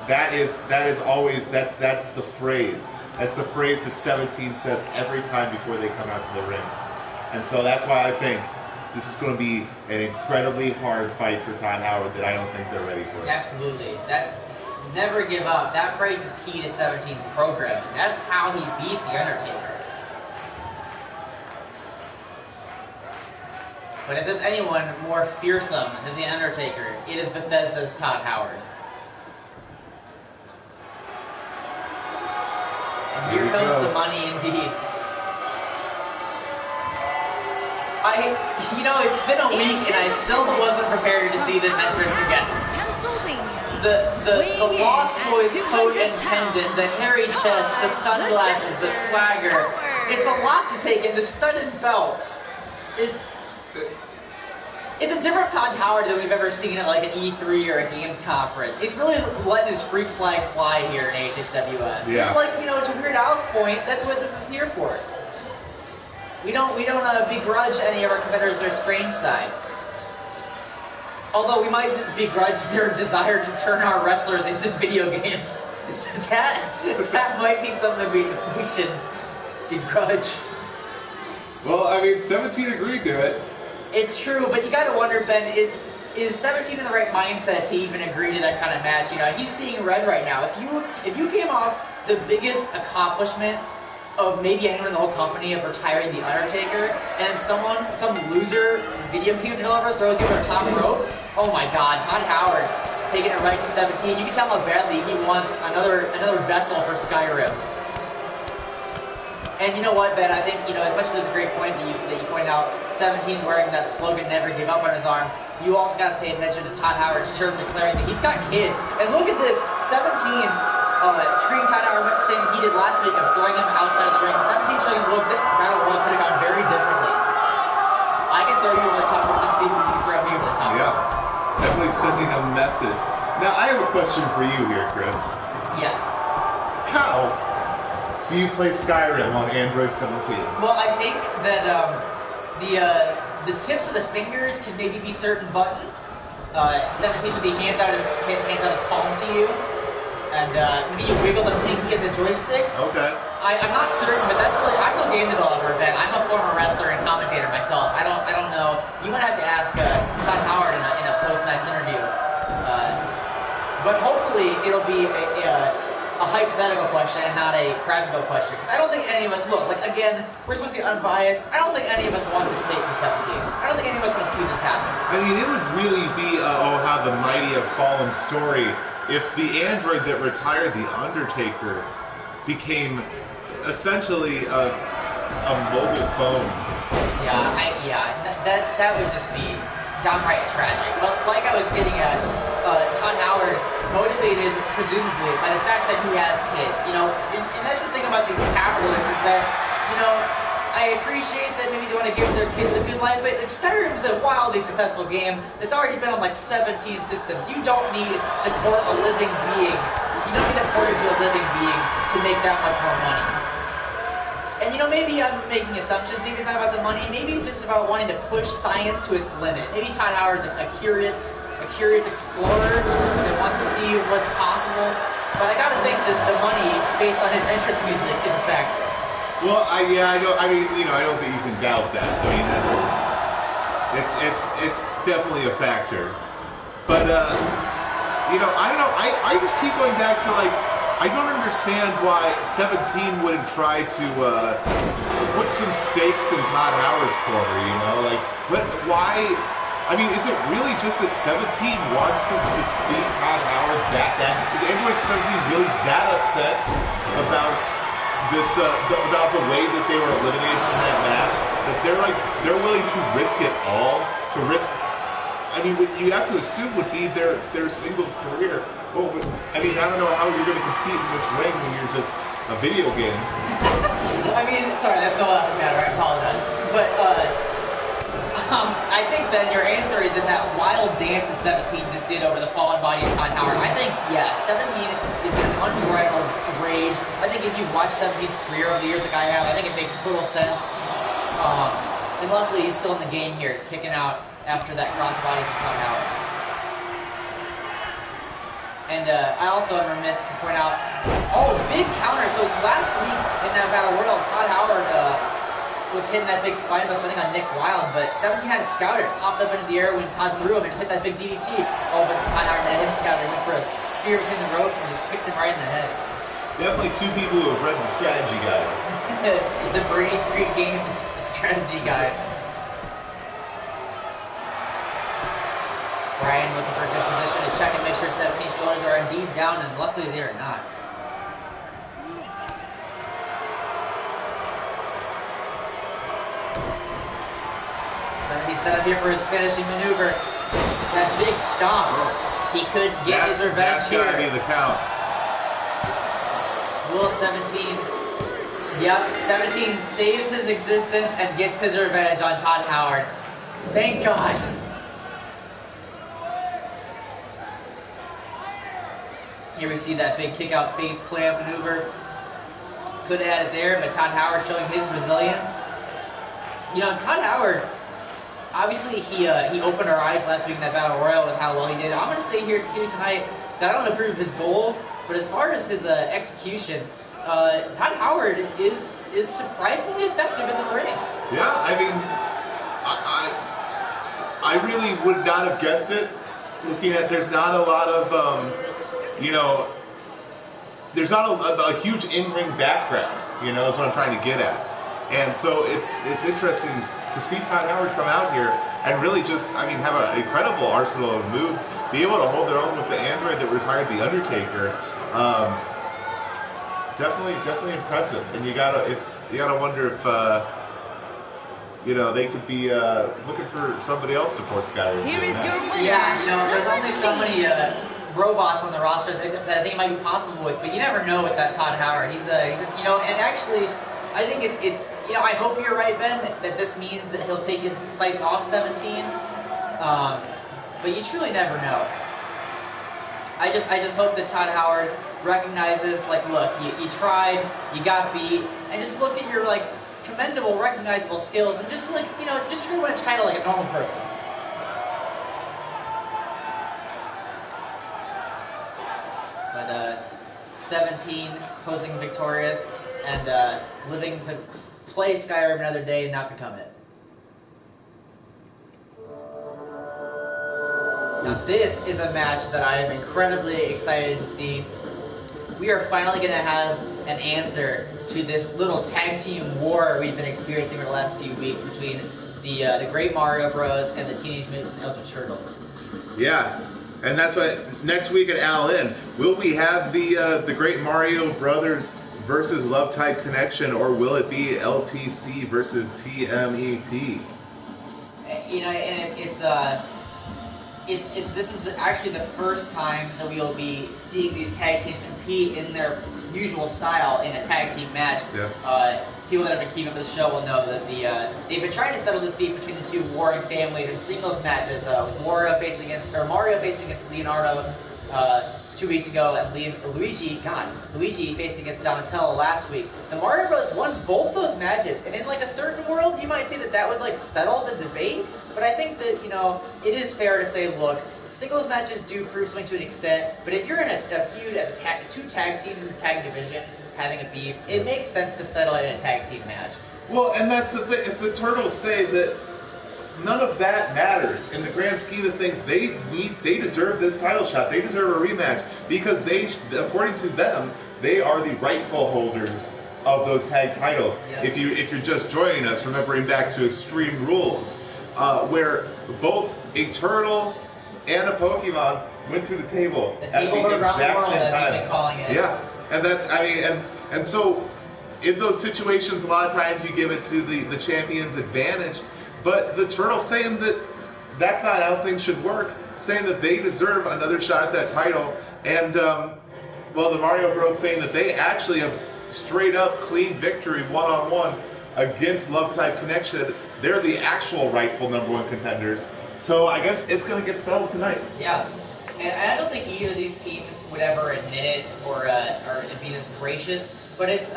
That is always that's the phrase. That's the phrase that 17 says every time before they come out to the ring. And so that's why I think this is going to be an incredibly hard fight for Todd Howard that I don't think they're ready for. Absolutely. That's never give up. That phrase is key to 17's programming. That's how he beat The Undertaker. But if there's anyone more fearsome than The Undertaker, it is Bethesda's Todd Howard. And here comes the money indeed. You know, it's been a week and I still wasn't prepared to see this entrance again. The Lost Boys coat and pendant, the hairy chest, the sunglasses, the swagger. It's a lot to take in. The studded belt. It's a different Todd Howard than we've ever seen at like an E3 or a games conference. He's really letting his freak flag fly here in HHWS. Yeah. It's like, you know, to Weird Al's point, that's what this is here for. We don't begrudge any of our competitors their strange side. Although we might begrudge their desire to turn our wrestlers into video games. that might be something we should begrudge. Well, I mean, 17 agreed to it. It's true, but you gotta wonder, Ben, is 17 in the right mindset to even agree to that kind of match? You know, he's seeing red right now. If you came off the biggest accomplishment of maybe anyone in the whole company of retiring The Undertaker, and some loser video game developer throws you over the top rope, oh my god, Todd Howard taking it right to 17. You can tell how badly he wants another vessel for Skyrim. And you know what, Ben, I think, you know, as much as it's a great point that you pointed out, 17 wearing that slogan, never give up on his arm, you also got to pay attention to Todd Howard's shirt declaring that he's got kids. And look at this, 17 treating Todd Howard much the same he did last week of throwing him outside of the ring. 17 showing him, look, this battle royal could have gone very differently. I can throw you over the top of the seasons, you can throw me over the top. Yeah, definitely sending a message. Now, I have a question for you here, Chris. Yes. How do you play Skyrim on Android 17? Well, I think that the tips of the fingers can maybe be certain buttons. 17 would be hands out his palm to you. And maybe you wiggle the thing as a joystick. Okay. I'm not certain, but that's really, I'm no game developer, Ben. I'm a former wrestler and commentator myself. I don't know. You might have to ask Todd Howard in a post-match interview. But hopefully it'll be a hypothetical question and not a practical question. Because I don't think any of us, look, like again, we're supposed to be unbiased. I don't think any of us want this fate for 17. I don't think any of us want to see this happen. I mean, it would really be, oh, how the mighty have fallen story if the android that retired The Undertaker became essentially a mobile phone. That would just be downright tragic. But like I was getting at, Todd Howard motivated presumably by the fact that he has kids. You know, and that's the thing about these capitalists is that, you know, I appreciate that maybe they want to give their kids a good life, but Skyrim's a wildly successful game that's already been on like 17 systems. You don't need to port a living being. You don't need to port it to a living being to make that much more money. And you know, maybe I'm making assumptions. Maybe it's not about the money. Maybe it's just about wanting to push science to its limit. Maybe Todd Howard's a curious explorer that wants to see what's possible. But I gotta think that the money, based on his entrance music, is a factor. Well, I don't. I mean, you know, I don't think you can doubt that. I mean, it's definitely a factor. But you know, I don't know. I just keep going back to like, I don't understand why 17 wouldn't try to put some stakes in Todd Howard's corner. You know, like, why? I mean, is it really just that 17 wants to defeat Todd Howard that bad? Is Android 17 really that upset about this, about the way that they were eliminated from that match, that they're willing to risk it all, to risk, I mean, what you have to assume would be their singles career. Well, I mean, I don't know how you're going to compete in this ring when you're just a video game. I mean, sorry, that's no matter, I apologize. But, I think that your answer is in that wild dance that 17 just did over the fallen body of Todd Howard. I think, yeah, 17 is an unbridled rage. I think if you watch 17's career over the years like I have, I think it makes total sense. And luckily, he's still in the game here, kicking out after that crossbody from Todd Howard. And I also am remiss to point out, oh, big counter. So last week in that Battle Royal, Todd Howard was hitting that big spine buster, I think on Nick Wilde, but 17 had it scouted, popped up into the air when Todd threw him and just hit that big DDT. Oh, but Todd Howard had him scouted, went for a spear between the ropes and just kicked him right in the head. Definitely two people who have read the strategy guide. The Brady Street Games strategy guide. Brian looking for a good position to check and make sure 17's shoulders are indeed down, and luckily they are not. Set up here for his finishing maneuver. That big stomp. He could get his revenge here. That's gotta be the count. Will 17. Yep, 17 saves his existence and gets his revenge on Todd Howard. Thank God. Here we see that big kick out face plant maneuver. Could have had it there, but Todd Howard showing his resilience. You know, Todd Howard, obviously he opened our eyes last week in that Battle Royal with how well he did. I'm going to say here too tonight that I don't approve of his goals, but as far as his execution, Todd Howard is surprisingly effective in the ring. Yeah, I mean, I really would not have guessed it. Looking at, there's not a lot of, you know, there's not a huge in-ring background, you know, is what I'm trying to get at. And so it's interesting to see Todd Howard come out here and really just, I mean, have an incredible arsenal of moves, be able to hold their own with the android that retired The Undertaker. Definitely impressive. And you gotta wonder if you know, they could be looking for somebody else to port Skyrim. Here is your winner. Yeah, you know, there's only so many robots on the roster that I think it might be possible with, but you never know with that Todd Howard. He's you know, and actually, I think it's you know, I hope you're right, Ben, that this means that he'll take his sights off 17. But you truly never know. I just hope that Todd Howard recognizes, like, look, you tried, you got beat, and just look at your, like, commendable, recognizable skills, and just, like, you know, just try to win a title like a normal person. But 17 posing victorious and living to play Skyrim another day and not become it. Now this is a match that I am incredibly excited to see. We are finally going to have an answer to this little tag team war we've been experiencing for the last few weeks between the Great Mario Bros. And the Teenage Mutant Ninja Turtles. Yeah, and that's why next week at All In, will we have the Great Mario Brothers versus Love Type Connection, or will it be LTC versus TMET? You know, and this is actually the first time that we will be seeing these tag teams compete in their usual style in a tag team match. Yeah. People that have been keeping up with the show will know that they've been trying to settle this beef between the two warring families in singles matches, with Mario facing against Leonardo 2 weeks ago, and Luigi facing against Donatello last week. The Mario Bros. Won both those matches, and in like a certain world, you might say that would like settle the debate. But I think that, you know, it is fair to say, look, singles matches do prove something to an extent, but if you're in a feud as two tag teams in the tag division having a beef, it makes sense to settle it in a tag team match. Well, and that's the thing, is the Turtles say that none of that matters. In the grand scheme of things, they deserve this title shot. They deserve a rematch because according to them, they are the rightful holders of those tag titles. Yep. If you're just joining us, remembering back to Extreme Rules, where both a turtle and a Pokemon went through the table at the around the exact world, same as time. you've been calling it. Yeah, and that's, I mean, and so in those situations, a lot of times you give it to the champion's advantage. But the Turtles saying that that's not how things should work, saying that they deserve another shot at that title, and well, the Mario Bros. Saying that they actually have straight up clean victory one-on-one against Love Type Connection. They're the actual rightful #1 contenders. So I guess it's going to get settled tonight. Yeah, and I don't think either of these teams would ever admit it or be this gracious, but it's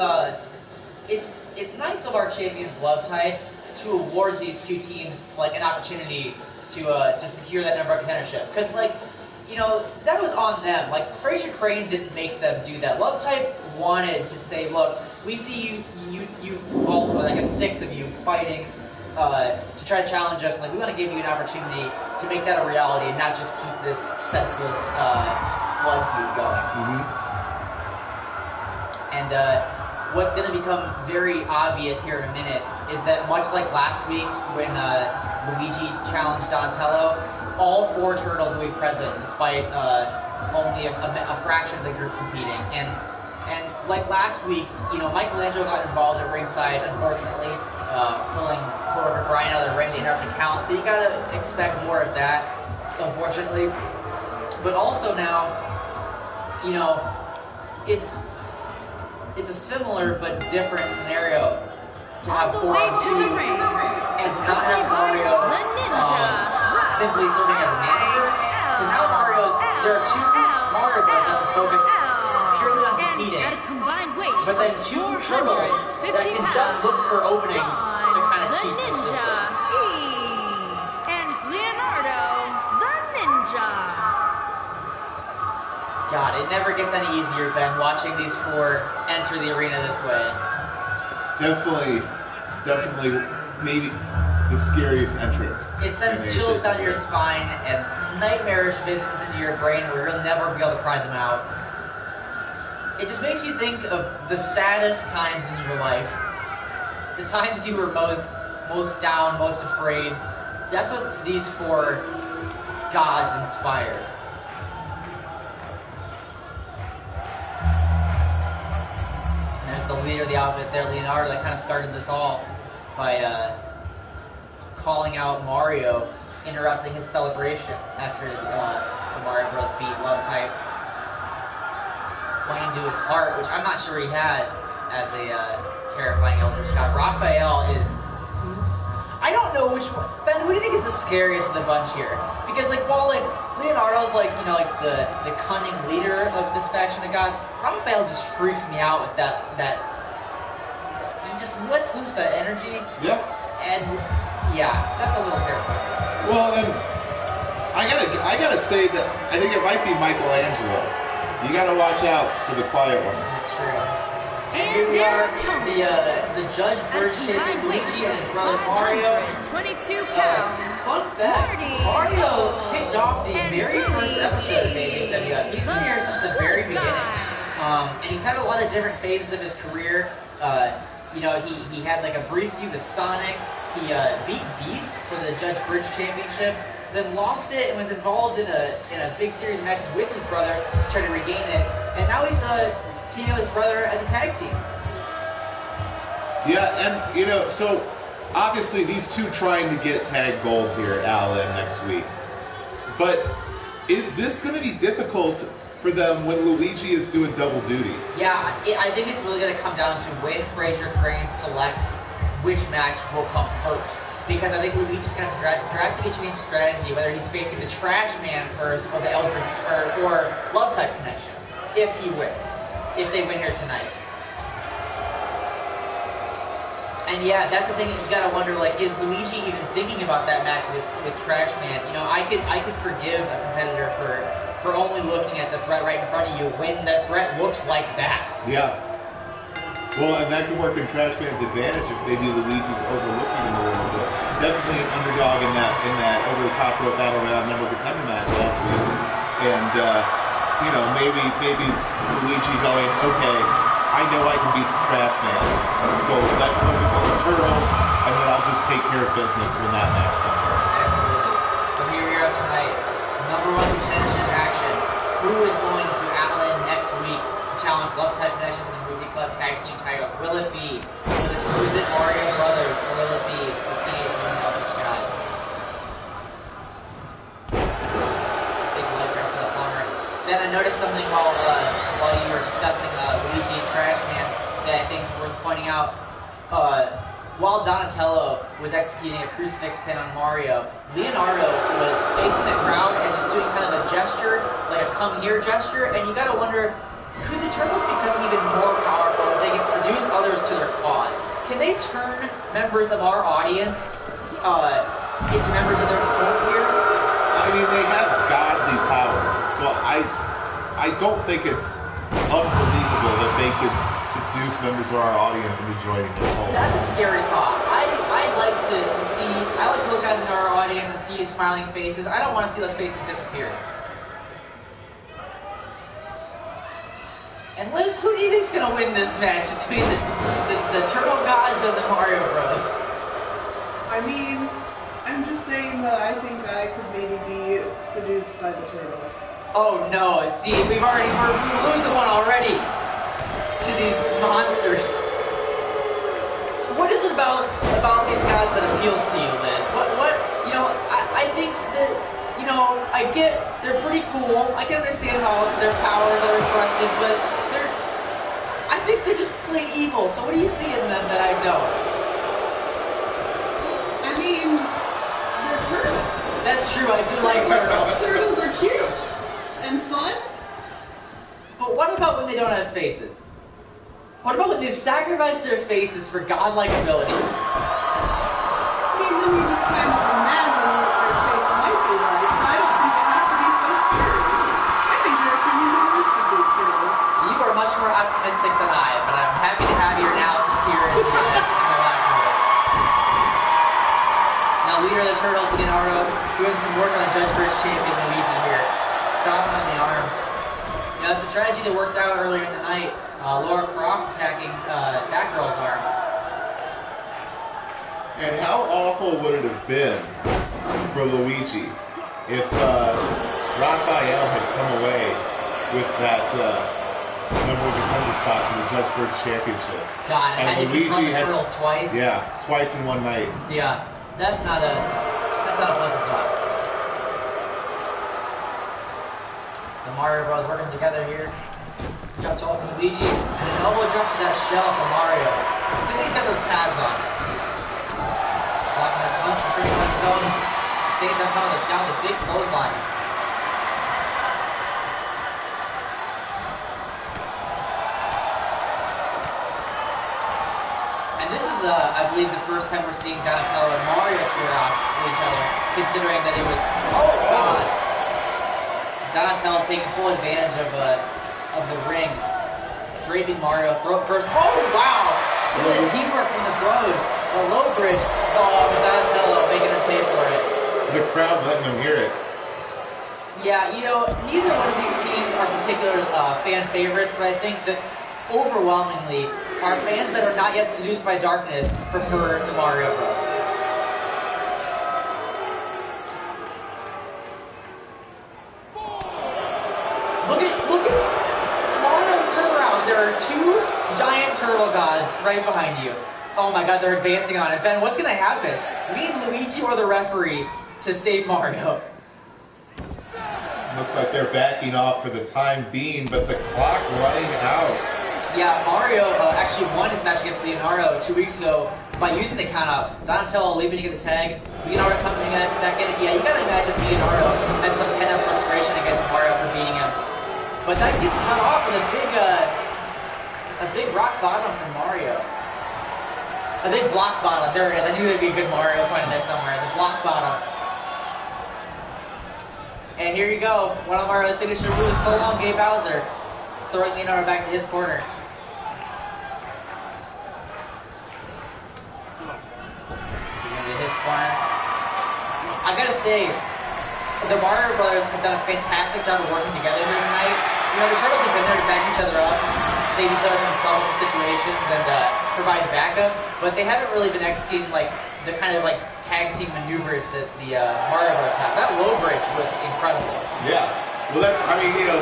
nice of our champions Love Type to award these two teams like an opportunity to secure that #1 contendership, because like, you know, that was on them. Like, Fraser Crane didn't make them do that. Love Type wanted to say, look, we see you all, like, 6 of you fighting to try to challenge us. Like, we want to give you an opportunity to make that a reality and not just keep this senseless blood feud going. And what's going to become very obvious here in a minute is that much like last week when Luigi challenged Donatello, all 4 turtles will be present, despite only a fraction of the group competing. And like last week, you know, Michelangelo got involved at ringside, unfortunately, pulling poor Brian out of the ring to interrupt the count. So you gotta expect more of that, unfortunately. But also now, you know, it's a similar but different scenario to have 4-on-2 and to not have Mario simply serving as a manager. Because now there are 2 Mario Bros that have to focus purely on competing, but then 2 turtles that can just look for openings to kind of cheat the system. And Leonardo the Ninja. God, it never gets any easier than watching these 4 enter the arena this way. Definitely, maybe the scariest entrance. It sends chills down your spine and nightmarish visions into your brain where you'll never be able to pry them out. It just makes you think of the saddest times in your life. The times you were most down, most afraid. That's what these 4 gods inspired. And there's the leader of the outfit there, Leonardo, that kind of started this all by calling out Mario, interrupting his celebration after the Mario Bros. Beat Love Type, pointing to his heart, which I'm not sure he has as a terrifying Eldritch God. Raphael is... I don't know which one. Ben, who do you think is the scariest of the bunch here? Because, like, while, like, Leonardo's, like, you know, like, the cunning leader of this faction of gods, Raphael just freaks me out with that he just lets loose that energy. Yeah. And, yeah, that's a little terrifying. Well, and I gotta say that I think it might be Michelangelo. You gotta watch out for the quiet ones. That's true. And here we are, the Judge Bird shaping Luigi and his brother Mario. 22 pounds. Fun fact, Mario kicked off the very first episode of Baby WF. He's been here since the very beginning. And he's had a lot of different phases of his career. You know, he had like a brief feud with Sonic. He beat Beast for the Judge Bridge Championship, then lost it and was involved in a big series of matches with his brother to try to regain it. And now he's teaming with his brother as a tag team. Yeah, and you know, so obviously these 2 trying to get tag gold here at Allen next week. But is this going to be difficult for them when Luigi is doing double duty? Yeah, I think it's really going to come down to when Fraser Crane selects which match will come first. Because I think Luigi's going to drastically change strategy, whether he's facing the Trash Man first or the Eldritch or Love Type connection, if he wins. If they win here tonight. And yeah, that's the thing that you gotta wonder, like, is Luigi even thinking about that match with Trash Man? You know, I could forgive a competitor for only looking at the threat right in front of you when that threat looks like that. Yeah. Well, and that could work in Trash Man's advantage if maybe Luigi's overlooking him a little bit. Definitely an underdog in that over the top rope battle royale number contender match last week. And you know, maybe Luigi going, okay, I know I can beat the Trash Man, so let's focus on the Turtles, and then I'll just take care of business when that match comes. Absolutely. So here we are tonight, number 1 contendership action. Who is going to Allen next week to challenge Love Type Connection for the Movie Club Tag Team titles? Will it be the exquisite Mario Brothers, or will it be the Teenage Mutant Eldritch Gods? Then I noticed something while you were discussing Luigi and Trash Man that I think is worth pointing out. While Donatello was executing a crucifix pin on Mario, Leonardo was facing the crowd and just doing kind of a gesture, like a come here gesture, and you gotta wonder, could the Turtles become even more powerful if they can seduce others to their cause? Can they turn members of our audience into members of their cult here? I mean, they have godly powers, so I don't think it's unbelievable that they could seduce members of our audience into joining their cult. That's a scary thought. I'd like to see, I like to look out into our audience and see smiling faces. I don't want to see those faces disappear. And Liz, who do you think's gonna win this match between the Turtle Gods and the Mario Bros? I mean, I'm just saying that I think I could maybe be seduced by the turtles. Oh no, see, we're losing one already to these monsters. What is it about these guys that appeals to you, Liz? What, you know, I think that, you know, I get, they're pretty cool. I can understand how their powers are impressive, but I think they're just plain evil. So what do you see in them that I don't? I mean, they're turtles. That's true, I do like turtles. Turtles are cute and fun. But what about when they don't have faces? What about when they've sacrificed their faces for godlike abilities? I mean, then you just kind of imagine what their face might be like. I don't think it has to be so scary. I think they're assuming the worst of these turtles. You are much more optimistic than I, but I'm happy to have your analysis here in the last minute. Now, leader of the Turtles, Leonardo, doing some work on the Judge Bridge champion Luigi here. Stopping on the arms. Now, it's a strategy that worked out earlier in the night. Lara Croft attacking Batgirl's arm. And how awful would it have been for Luigi if Raphael had come away with that number 1 contender spot for the Judge Bridge Championship? God, and had to confront the Turtles twice? Yeah, twice in one night. Yeah, that's not a pleasant thought. The Mario Bros working together here. Jump off from Luigi, and an elbow drop to that shell for Mario. I think he's got those pads on. Blocking that punch and turning on his own. Taking that pound down the big clothesline. And this is, I believe, the first time we're seeing Donatello and Mario square off with each other, considering that it was, oh god! Donatello taking full advantage of the ring, draping Mario, throat first. Oh wow! Look at the teamwork from the bros. A low bridge. Oh, Donatello making him pay for it. The crowd letting them hear it. Yeah, you know, neither one of these teams are particular fan favorites, but I think that overwhelmingly, our fans that are not yet seduced by darkness prefer the Mario Bros. Look at Mario turn around. There are 2 giant turtle gods right behind you. Oh my god, they're advancing on it. Ben, what's gonna happen? We need Luigi or the referee to save Mario. Looks like they're backing off for the time being, but the clock running out. Yeah, Mario actually won his match against Leonardo 2 weeks ago by using the count out. Donatello leaving to get the tag. Leonardo coming back in. Yeah, you gotta imagine Leonardo has some pent-up frustration against Mario for beating him. But that gets cut off with a big rock bottom from Mario. A big block bottom. There it is. I knew there'd be a good Mario point in there somewhere. The block bottom. And here you go. One of Mario's signature moves, so long, Gabe Bowser. Throwing Leonardo back to his corner. Into his corner. I gotta say, the Mario Brothers have done a fantastic job of working together here tonight. You know, the Turtles have been there to back each other up, save each other from troublesome situations, and provide backup, but they haven't really been executing like the kind of like tag team maneuvers that the Mario Bros have. That low bridge was incredible. Yeah, well that's, I mean, you know,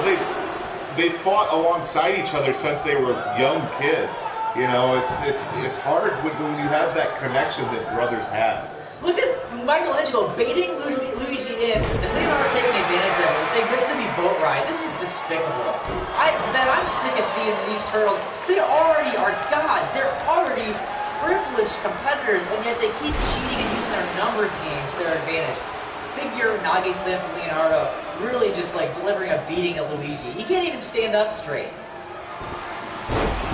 they fought alongside each other since they were young kids. You know, it's hard when you have that connection that brothers have. Look at Michelangelo baiting Luigi in, and Leonardo taking advantage of it. They missed the boat ride. This is despicable. I'm sick of seeing these turtles. They already are gods. They're already privileged competitors, and yet they keep cheating and using their numbers game to their advantage. Big Nagi slam from Leonardo, really just like delivering a beating to Luigi. He can't even stand up straight.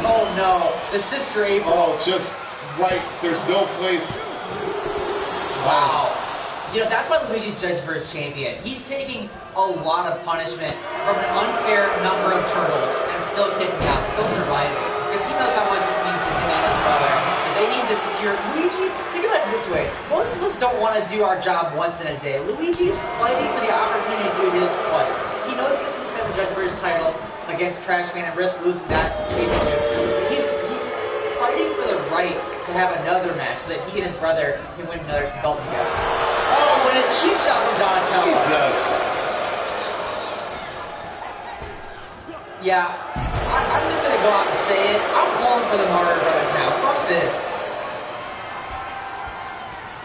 Oh no, the Sister April. Oh, just right, there's no place. Wow. You know, that's why Luigi's Judge Bridge champion. He's taking a lot of punishment from an unfair number of turtles and still kicking out, still surviving. Because he knows how much this means to him and his brother. If they need to secure Luigi, think about it this way. Most of us don't want to do our job once in a day. Luigi's fighting for the opportunity to do his twice. He knows he's going to defend the Judge Bridge title against Trashman and risk losing that championship. He's fighting for the right to have another match so that he and his brother can win another belt together. What a cheap shot from Donatello. Jesus. Yeah, I'm just gonna go out and say it. I'm pulling for the Mario Brothers now. Fuck this.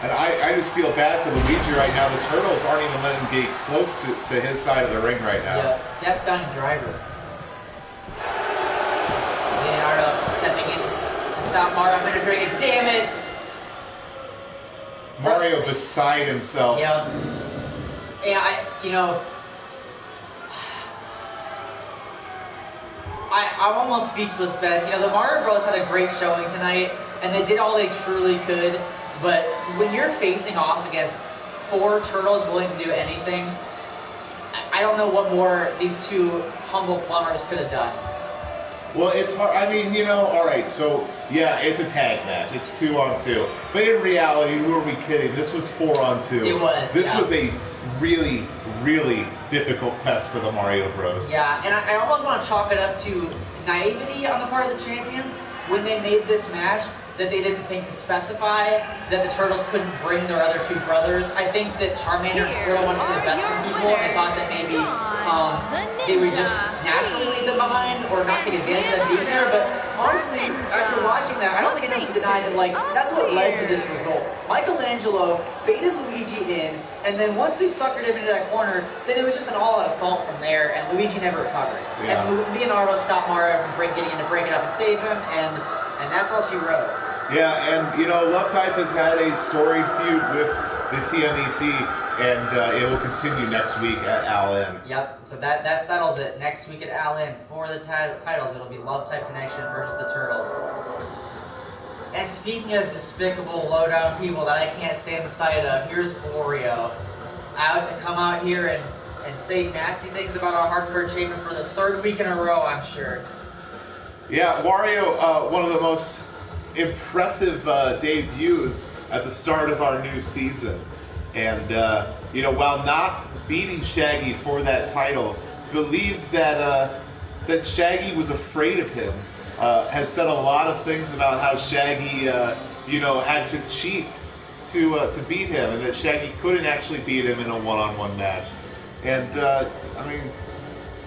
And I just feel bad for Luigi right now. The Turtles aren't even letting him get close to his side of the ring right now. Yeah, Death Gun Driver. Leonardo stepping in to stop Mario. I'm gonna drink it. Damn it! Mario beside himself. Yeah. Yeah, I'm almost speechless, Ben. You know, the Mario Bros had a great showing tonight, and they did all they truly could. But when you're facing off against 4 turtles willing to do anything, I don't know what more these 2 humble plumbers could have done. Well, it's hard. I mean, you know, all right. So yeah, it's a tag match. It's 2-on-2. But in reality, who are we kidding? This was 4-on-2. It was. This was a really, really difficult test for the Mario Bros. Yeah, and I almost want to chalk it up to naivety on the part of the champions when they made this match, that they didn't think to specify that the Turtles couldn't bring their other 2 brothers. I think that Charmander and Squirtle wanted to invest in people, and they thought that maybe they would just naturally leave them behind or not take advantage of them being there. But honestly, after watching that, I don't think anyone can deny that, like, that's what led to this result. Michelangelo baited Luigi in, and then once they suckered him into that corner, then it was just an all-out assault from there, and Luigi never recovered. Yeah. And Leonardo stopped Mario from getting in to break it up and save him, and that's all she wrote. Yeah, and you know, Love Type has had a storied feud with the TMET, and it will continue next week at Al N. Yep, so that settles it. Next week at Al N, for the titles, it'll be Love Type Connection versus the Turtles. And speaking of despicable, low-down people that I can't stand the sight of, here's Wario, out to come out here and say nasty things about our hardcore champion for the 3rd week in a row, I'm sure. Yeah, Wario, one of the most impressive debuts at the start of our new season. And, you know, while not beating Shaggy for that title, believes that that Shaggy was afraid of him. Has said a lot of things about how Shaggy, you know, had to cheat to beat him, and that Shaggy couldn't actually beat him in a one-on-one match. And, I mean,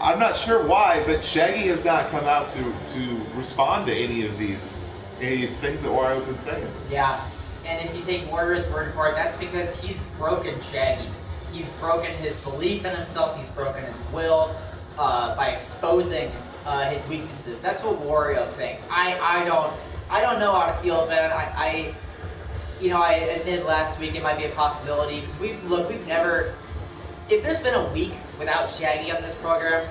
I'm not sure why, but Shaggy has not come out to respond to any of these things that Wario's been saying. Yeah, and if you take Wario's word for it, that's because he's broken Shaggy. He's broken his belief in himself, he's broken his will by exposing his weaknesses. That's what Wario thinks. I don't know how to feel, Ben. I admitted last week it might be a possibility, because we've never, if there's been a week without Shaggy on this program,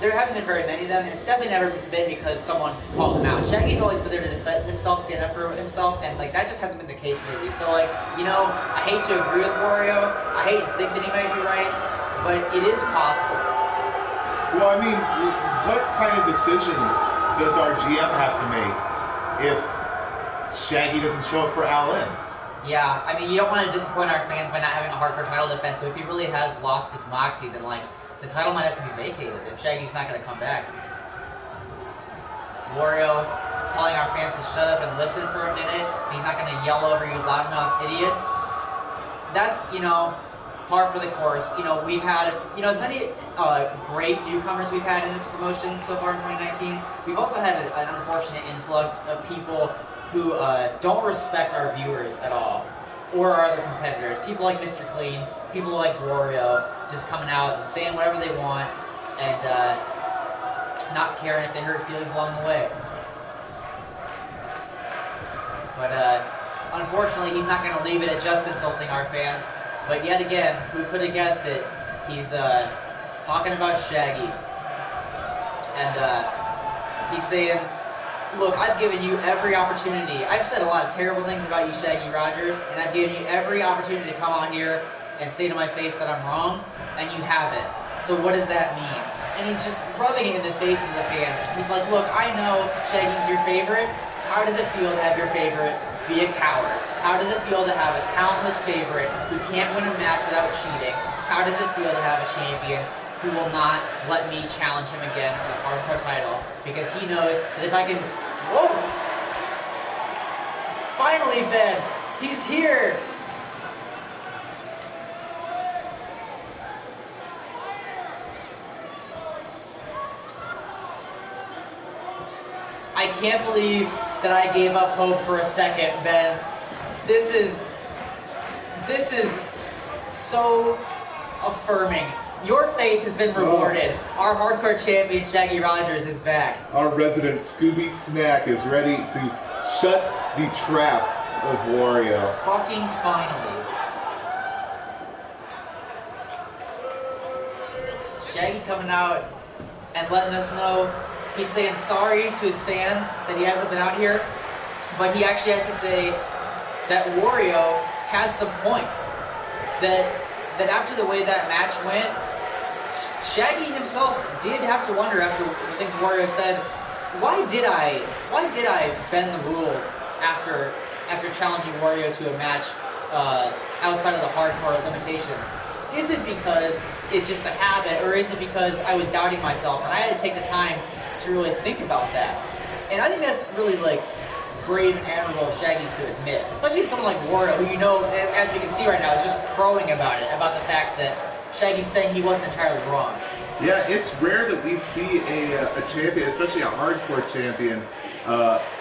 there haven't been very many of them, and it's definitely never been because someone called him out. Shaggy's always been there to defend himself, stand up for himself, and like that just hasn't been the case lately. So like, you know, I hate to agree with Wario, I hate to think that he might be right, but it is possible. Well, I mean, what kind of decision does our GM have to make if Shaggy doesn't show up for Al N? Yeah, I mean, you don't want to disappoint our fans by not having a hardcore title defense, so if he really has lost his moxie, then like, the title might have to be vacated if Shaggy's not going to come back. Wario telling our fans to shut up and listen for a minute. He's not going to yell over you loudmouth idiots. That's, you know, par for the course. You know, we've had, you know, as many great newcomers we've had in this promotion so far in 2019, we've also had an unfortunate influx of people who don't respect our viewers at all, or our other competitors. People like Mr. Clean, people like Wario, just coming out and saying whatever they want, and not caring if they hurt feelings along the way. But unfortunately, he's not going to leave it at just insulting our fans. But yet again, who could have guessed it? He's talking about Shaggy. And he's saying, look, I've given you every opportunity. I've said a lot of terrible things about you, Shaggy Rogers, and I've given you every opportunity to come out here and say to my face that I'm wrong, and you haven't. So what does that mean? And he's just rubbing it in the faces of the fans. He's like, look, I know Shaggy's your favorite. How does it feel to have your favorite be a coward? How does it feel to have a talentless favorite who can't win a match without cheating? How does it feel to have a champion who will not let me challenge him again for the hardcore title? Because he knows that if I can... Whoa! Finally, Ben! He's here! can't believe that I gave up hope for a second, Ben. This is so affirming. Your faith has been rewarded. Our hardcore champion, Shaggy Rogers, is back. Our resident Scooby Snack is ready to shut the trap of Wario. Fucking finally. Shaggy coming out and letting us know he's saying sorry to his fans that he hasn't been out here, but he actually has to say that Wario has some points. That after the way that match went, Shaggy himself did have to wonder after the things Wario said, why did I bend the rules after challenging Wario to a match outside of the hardcore limitations? Is it because it's just a habit, or is it because I was doubting myself? And I had to take the time to really think about that. And I think that's really like brave and admirable of Shaggy to admit, especially someone like Wario, who, you know, as we can see right now, is just crowing about it, about the fact that Shaggy's saying he wasn't entirely wrong. Yeah, it's rare that we see a champion, especially a hardcore champion,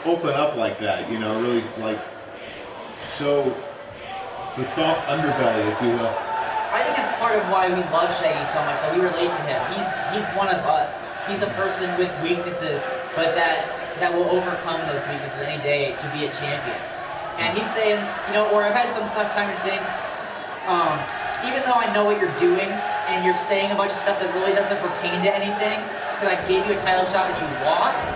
open up like that. You know, really like show the soft underbelly, if you will. I think it's part of why we love Shaggy so much, that we relate to him. He's one of us. He's a person with weaknesses, but that will overcome those weaknesses any day to be a champion. And he's saying, you know, or I've had some tough time to think, even though I know what you're doing, and you're saying a bunch of stuff that really doesn't pertain to anything, because I gave you a title shot and you lost,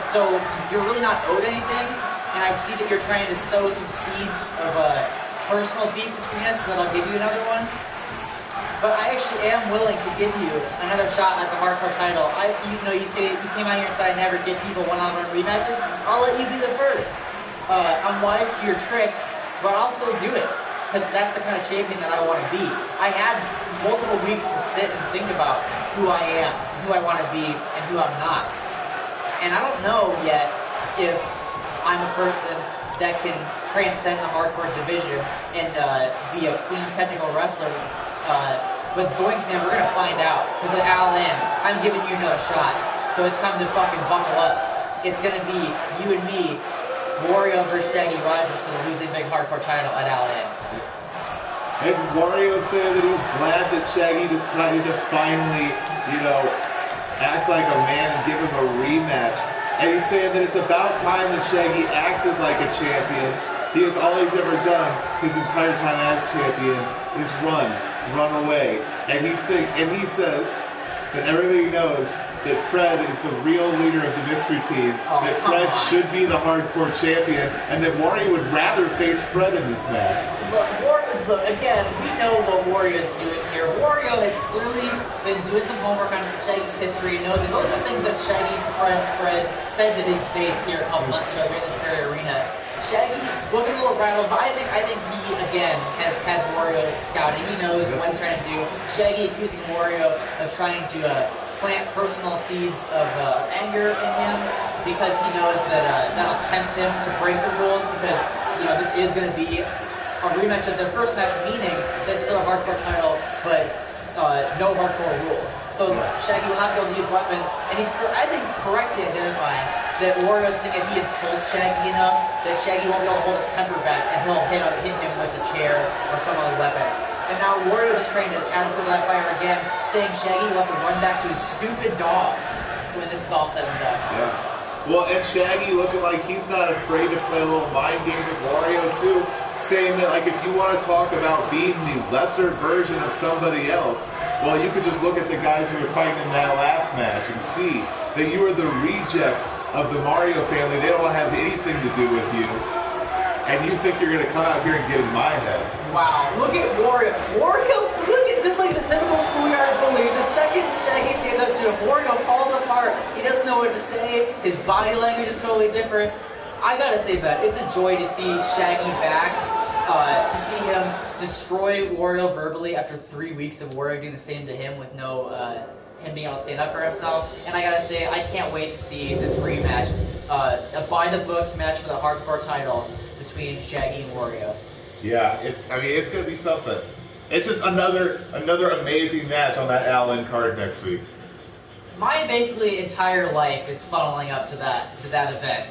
so you're really not owed anything, and I see that you're trying to sow some seeds of personal beef between us, so that I'll give you another one. But I actually am willing to give you another shot at the hardcore title. You say you came out here and said I never give people one-on-one rematches. I'll let you be the first. I'm wise to your tricks, but I'll still do it, because that's the kind of champion that I want to be. I had multiple weeks to sit and think about who I am, who I want to be, and who I'm not. And I don't know yet if I'm a person that can transcend the hardcore division and be a clean technical wrestler. But Zoinks, man, we're gonna find out. Because at All In, I'm giving you another shot. So it's time to fucking buckle up. It's gonna be you and me, Wario versus Shaggy Rogers for the losing big hardcore title at All In. And Wario said that he was glad that Shaggy decided to finally, you know, act like a man and give him a rematch. And he's saying that it's about time that Shaggy acted like a champion. He has all he's ever done his entire time as champion is run away. And he says that everybody knows that Fred is the real leader of the mystery team, that Fred should be the hardcore champion, and that Wario would rather face Fred in this match. Look, again, we know what Wario is doing here. Wario has clearly been doing some homework on Shaggy's history and knows, and those are things that Shaggy's friend Fred said to his face here a couple months ago here in this very arena. Shaggy looking a little rattled, but I think he again has Wario scouting. He knows what he's trying to do. Shaggy accusing Wario of trying to plant personal seeds of anger in him, because he knows that that'll tempt him to break the rules, because, you know, this is going to be a rematch of their first match, meaning that it's for the hardcore title, but no hardcore rules. So Shaggy will not be able to use weapons, and he's, I think, correctly identifying that Wario's thinking if he insults Shaggy enough, that Shaggy won't be able to hold his temper back, and he'll hit him with a chair or some other weapon. And now Wario is trying to add a little that fire again, saying Shaggy will have to run back to his stupid dog when this is all said and done. Yeah. Well, and Shaggy looking like he's not afraid to play a little mind games with Wario too, saying that, like, if you want to talk about being the lesser version of somebody else, well, you could just look at the guys who were fighting in that last match and see that you are the reject of the Mario family. They don't have anything to do with you. And you think you're going to come out here and get in my head. Wow, look at Wario. Look at, just like the typical schoolyard bully, the second Shaggy stands up to him, Wario falls apart. He doesn't know what to say. His body language is totally different. I gotta say that it's a joy to see Shaggy back, to see him destroy Wario verbally after 3 weeks of Wario doing the same to him with no him being able to stand up for himself. And I gotta say, I can't wait to see this rematch, a by-the-books match for the hardcore title between Shaggy and Wario. Yeah, it's gonna be something. It's just another amazing match on that All In card next week. my basically entire life is funneling up to that event.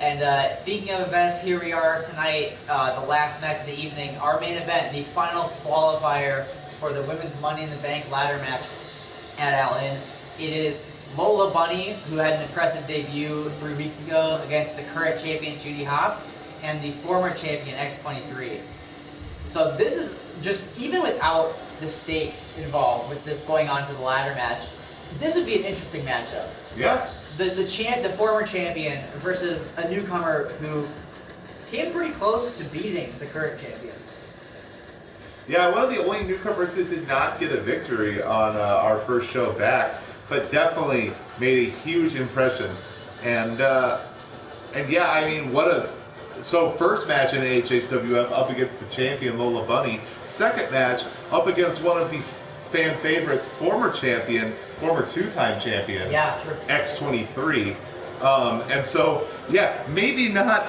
And speaking of events, here we are tonight, the last match of the evening, our main event, the final qualifier for the Women's Money in the Bank ladder match at Allen. It is Lola Bunny, who had an impressive debut 3 weeks ago against the current champion Judy Hopps and the former champion X23. So this is just, even without the stakes involved with this going on to the ladder match, this would be an interesting matchup. Yeah. The former champion versus a newcomer who came pretty close to beating the current champion. Yeah, one of the only newcomers that did not get a victory on our first show back, but definitely made a huge impression. And yeah, I mean, so first match in AHHWF up against the champion Lola Bunny. Second match up against one of the fan favorites, former champion, former two-time champion, yeah, true. X23. And so, yeah, maybe not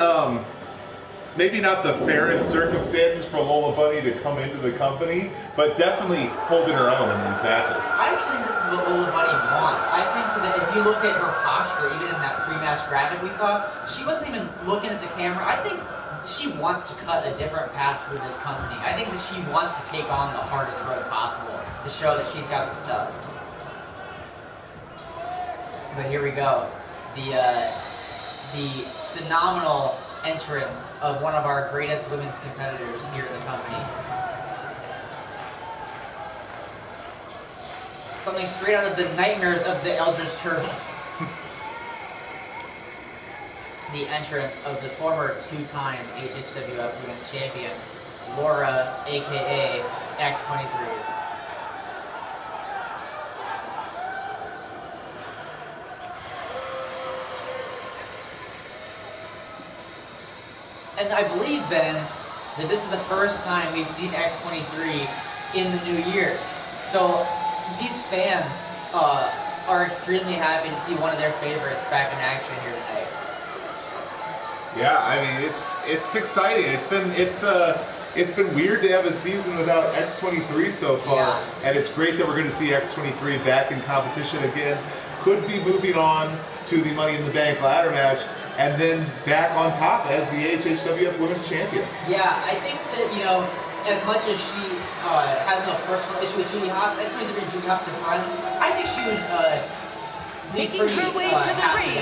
the fairest circumstances for Lola Bunny to come into the company, but definitely holding her own in these matches. I actually think this is what Lola Bunny wants. I think that if you look at her posture, even in that pre-match graphic we saw, she wasn't even looking at the camera. I think she wants to cut a different path through this company. I think that she wants to take on the hardest road possible to show that she's got the stuff. But here we go. The phenomenal entrance of one of our greatest women's competitors here in the company. Something straight out of the nightmares of the Eldritch Turtles. The entrance of the former two-time HHWF Women's Champion, Lara, aka X23. And I believe, Ben, that this is the first time we've seen X23 in the new year. So these fans are extremely happy to see one of their favorites back in action here tonight. Yeah, I mean it's exciting. It's been weird to have a season without X23 so far, yeah. And it's great that we're going to see X23 back in competition again. Could be moving on to the Money in the Bank ladder match, and then back on top as the HHWF Women's Champion. Yeah, I think that, you know, as much as she has no personal issue with Judy Hopps, X23 and Judy Hopps are friends, I think she would making her way to the ring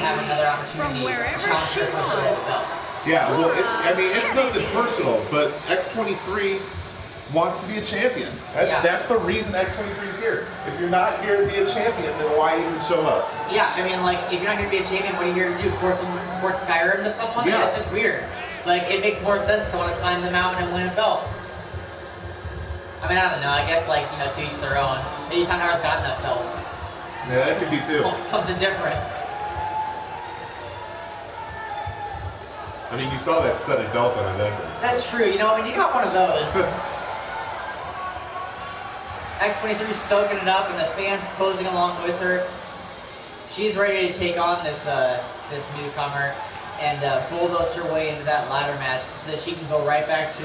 from wherever she was. Yeah, well, it's nothing personal, but X23 wants to be a champion. That's the reason X23 is here. If you're not here to be a champion, then why even show up? Yeah, I mean, like, if you're not here to be a champion, what are you here to do? Port Skyrim to someone? Yeah. That's just weird. Like, it makes more sense to want to climb the mountain and win a belt. I mean, I don't know. I guess, like, you know, to each their own. Maybe Todd Howard's got enough belts. Yeah, that could be too. Something different. I mean, you saw that studded belt on his entrance. That's true. You know, when you got one of those, X23 soaking it up, and the fans posing along with her. She's ready to take on this this newcomer and bulldoze her way into that ladder match so that she can go right back to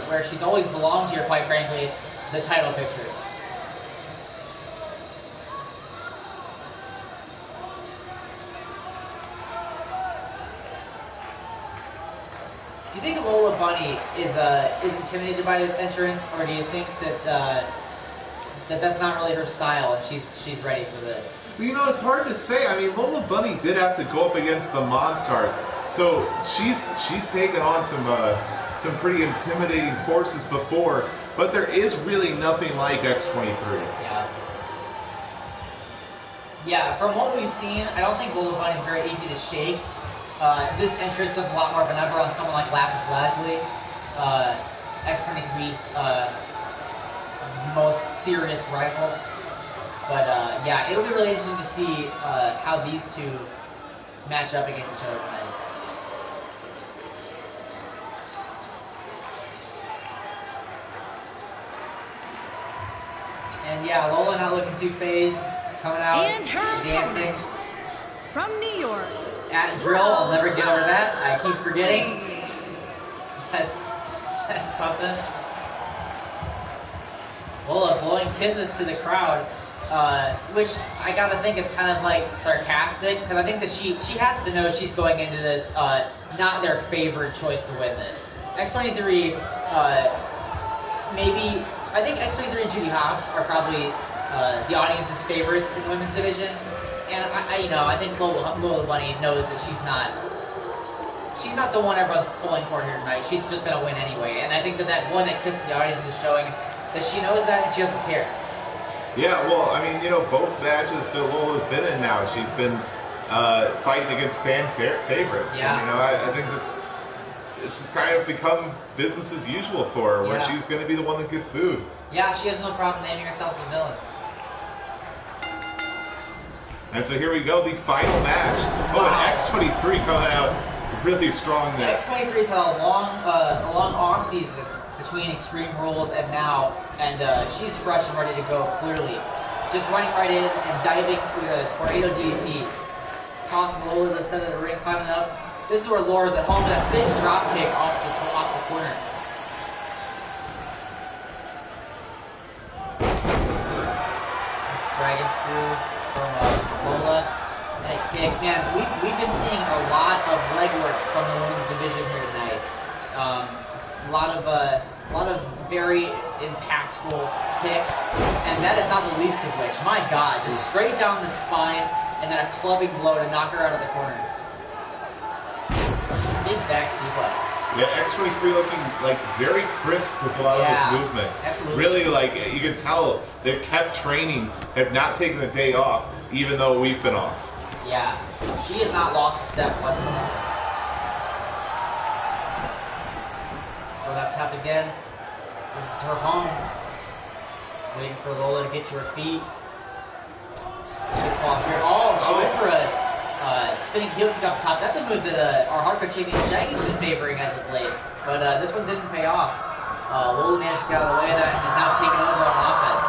where she's always belonged here, quite frankly, the title picture. Do you think Lola Bunny is intimidated by this entrance, or do you think that that's not really her style and she's ready for this? Well, you know, it's hard to say. I mean, Lola Bunny did have to go up against the Monstars, so she's taken on some pretty intimidating forces before, but there is really nothing like X23. Yeah. Yeah, from what we've seen, I don't think Lola Bunny's very easy to shake. This entrance does a lot more of a number on someone like Lapis Lazuli, X23's most serious rival. But yeah, it'll be really interesting to see how these two match up against each other tonight. And yeah, Lola not looking too phased, coming out, And her dancing. From New York. At drill, I'll never get over that. I keep forgetting. That's something. Lola blowing kisses to the crowd. which I gotta think is kind of like sarcastic, because I think that she has to know she's going into this not their favorite choice to win this. X23, maybe, I think X23 and Judy Hopps are probably the audience's favorites in the women's division, and I think Lola Bunny knows that she's not the one everyone's pulling for here tonight. She's just gonna win anyway, and I think that one that Kiss the Audience is showing that she knows that and she doesn't care. Yeah, well, I mean, both matches that Lola's been in now, she's been fighting against fan favorites. Yeah. And, I think it's just kind of become business as usual for her, where she's going to be the one that gets booed. Yeah, she has no problem naming herself the villain. And so here we go, the final match. Oh, Wow. and X23 coming out really strong there. X23's had a long off season between Extreme Rules and now, and she's fresh and ready to go, clearly. Just running right in and diving with a tornado DDT. Tossing Lola to the center of the ring, climbing up. This is where Laura's at home with that big drop kick off the corner. This dragon screw from Lola. And a kick. Man, we've been seeing a lot of legwork from the women's division here tonight. A lot of very impactful kicks, and that is not the least of which. My God, just straight down the spine, and then a clubbing blow to knock her out of the corner. Big back suplex. Yeah, X23 looking like very crisp with a lot of his movements. Absolutely. Really, like, you can tell they've kept training, have not taken the day off, even though we've been off. Yeah, she has not lost a step whatsoever. Going up top again. This is her home. Waiting for Lola to get to her feet. She'll fall off here. Oh, she went for a spinning heel kick up top. That's a move that our hardcore champion Shaggy's been favoring as of late. But this one didn't pay off. Lola managed to get out of the way of that and is now taking over on offense.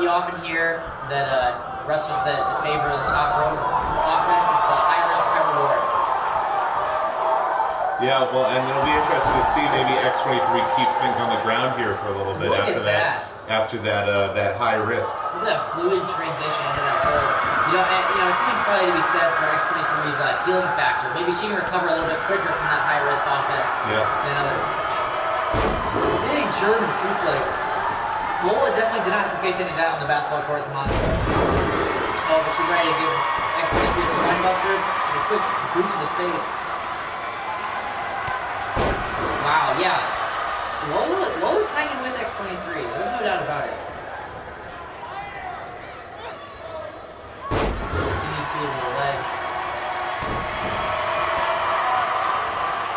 You often hear that wrestlers that favor the top rope offense, it's high risk, high reward. Yeah, well, and it'll be interesting to see maybe X23 keeps things on the ground here for a little bit after that high risk. Look at that fluid transition into that hold. Something's probably to be said for X23's healing factor. Maybe she can recover a little bit quicker from that high risk offense than others. Big German suplex. Lola definitely did not have to face any of that on the basketball court at the Monster. Oh, but she's ready to give X23 a spinebuster and a quick boot to the face. Wow, yeah. Lola's hanging with X23. There's no doubt about it. DDT to the leg.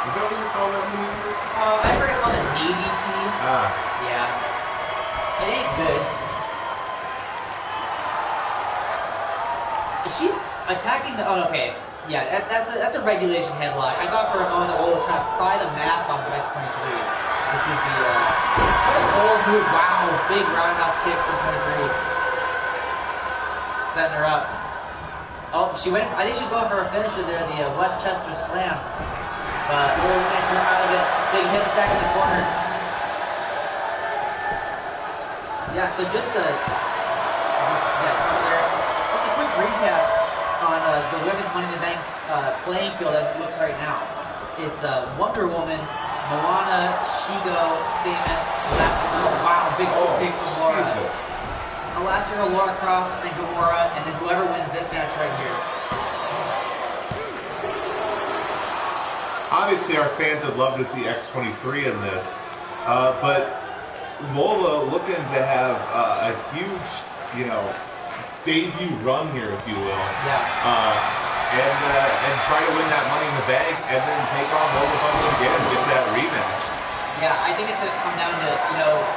Is that what you call that move? I heard it called a DDT. Yeah. It ain't good. Is she attacking the... Oh, okay. Yeah, that's a regulation headlock. I thought for a moment that Lola was trying to pry the mask off of X23, which would be what a bold move. Wow, big roundhouse kick from 23. Setting her up. Oh, she went. I think she's going for a finisher there, the Westchester Slam. But Lola was actually out of it. Big hip attack in the corner. Yeah, so just a quick recap on the women's Money in the Bank playing field as it looks right now. It's Wonder Woman, Moana, Shigo, Samus, Elastigirl. Wow, big kick from Lara. Jesus. Elastigirl, Lara Croft, and Gamora, and then whoever wins this match right here. Obviously, our fans would love to see X23 in this, but Lola looking to have a huge, debut run here, if you will. Yeah. And try to win that Money in the Bank, and then take on Lola Bunny again and get that rematch. Yeah, I think it's going to come down to,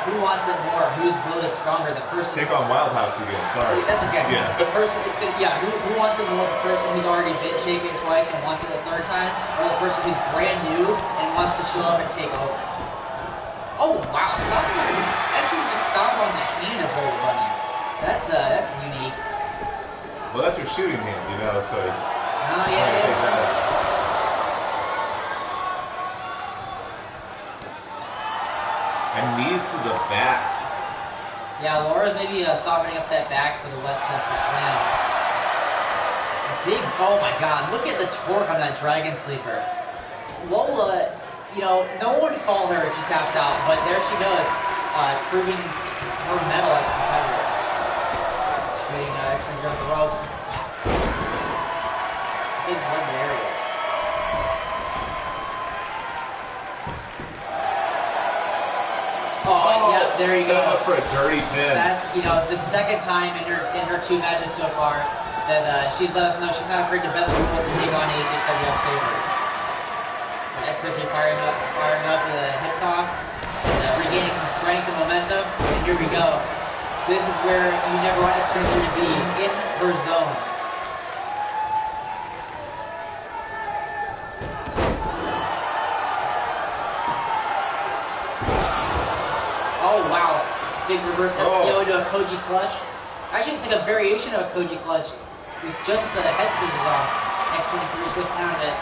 who wants it more, who's really stronger, the person... Take on Wild House again, sorry. That's okay. Yeah. The person, who wants it more, the person who's already been champion twice and wants it a third time, or the person who's brand new and wants to show up and take over? Oh, wow, actually just stomp on the hand of Lola Bunny. That's unique. Well, that's her shooting hand, so... Oh, yeah. And knees to the back. Yeah, Laura's maybe softening up that back for the West Coast for Slam. Big, oh my god, look at the torque on that Dragon Sleeper. Lola, you know, no one would call her if she tapped out, but there she goes, proving her mettle as a competitor. Shooting X-Ring on the ropes. Big one area. Oh, yeah, there you set go. up for a dirty pin. That, you know, the second time in her 2 matches so far that she's let us know she's not afraid to bend the rules and take on HHW's favorites. X-Ring firing up with a hip toss and regaining some strength and momentum. And here we go. This is where you never want X-Ring to be, in her zone. Oh wow, big reverse SCO to a Koji clutch. Actually, it's like a variation of a Koji clutch with just the head scissors off. X23 twisting out of it.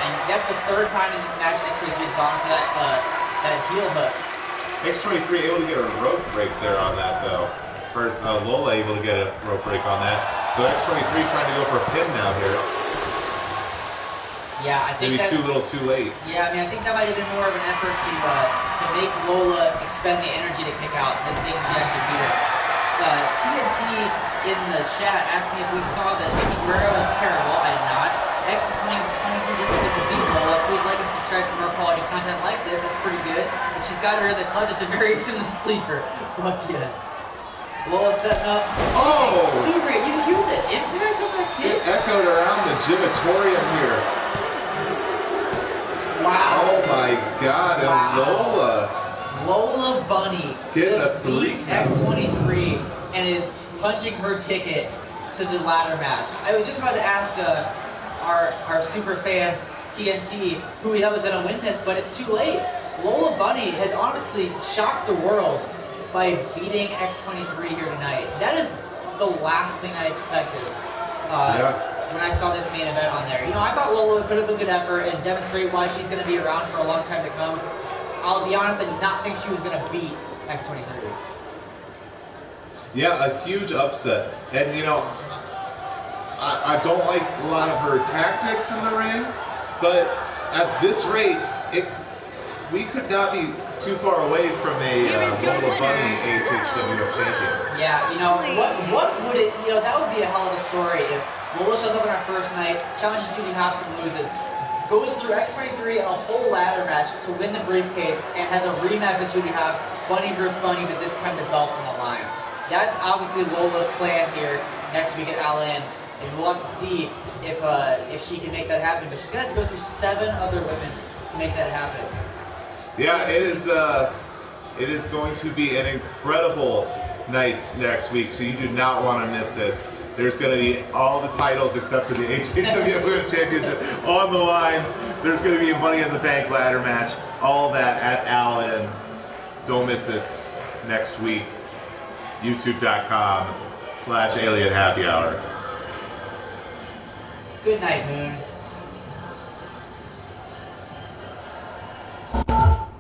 And that's the 3rd time in this match X23's gone for that heel hook. X23 able to get a rope break there on that though. First, Lola able to get a rope break on that. So X23 trying to go for a pin now here. Yeah, I think maybe too little, too late. Yeah, I mean, I think that might have been more of an effort to make Lola expend the energy to kick out than think she actually beat her. TNT in the chat asking if we saw that Vicky Guerrero was terrible. I did not. X is coming 23 different ways to beat Lola. Please like and subscribe for more quality content like this. That's pretty good. And she's got her in the clutch. It's a variation of the sleeper. Fuck yes. Lola setting up. Oh! Super great. You hear the impact of that kick? It echoed around the gymatorium here. Wow. Oh my god, and wow. Lola Bunny just beat X23 and is punching her ticket to the ladder match. I was just about to ask our super fan TNT who we thought was going to win this, but it's too late. Lola Bunny has honestly shocked the world by beating X23 here tonight. That is the last thing I expected. When I saw this main event on there. You know, I thought Lola could have a good effort and demonstrate why she's going to be around for a long time to come. I'll be honest, I did not think she was going to beat X23. Yeah, a huge upset. And, you know, I don't like a lot of her tactics in the ring, but at this rate, we could not be too far away from a Lola Bunny HHWF champion. Yeah, you know, what would it, you know, that would be a hell of a story if Lola shows up on our first night, challenges Judy Hopps and loses, goes through X23 and a whole ladder match to win the briefcase, and has a rematch with Judy Hopps, Bunny versus Bunny, but this time the belt's on the line. That's obviously Lola's plan here next week at All In, and we'll have to see if she can make that happen. But she's gonna have to go through 7 other women to make that happen. Yeah, it is going to be an incredible night next week, so you do not want to miss it. There's going to be all the titles except for the HHWF Women's Championship on the line. There's going to be a Money in the Bank ladder match. All that at All In. Don't miss it next week. YouTube.com/Alien Happy Hour. Good night, Moon.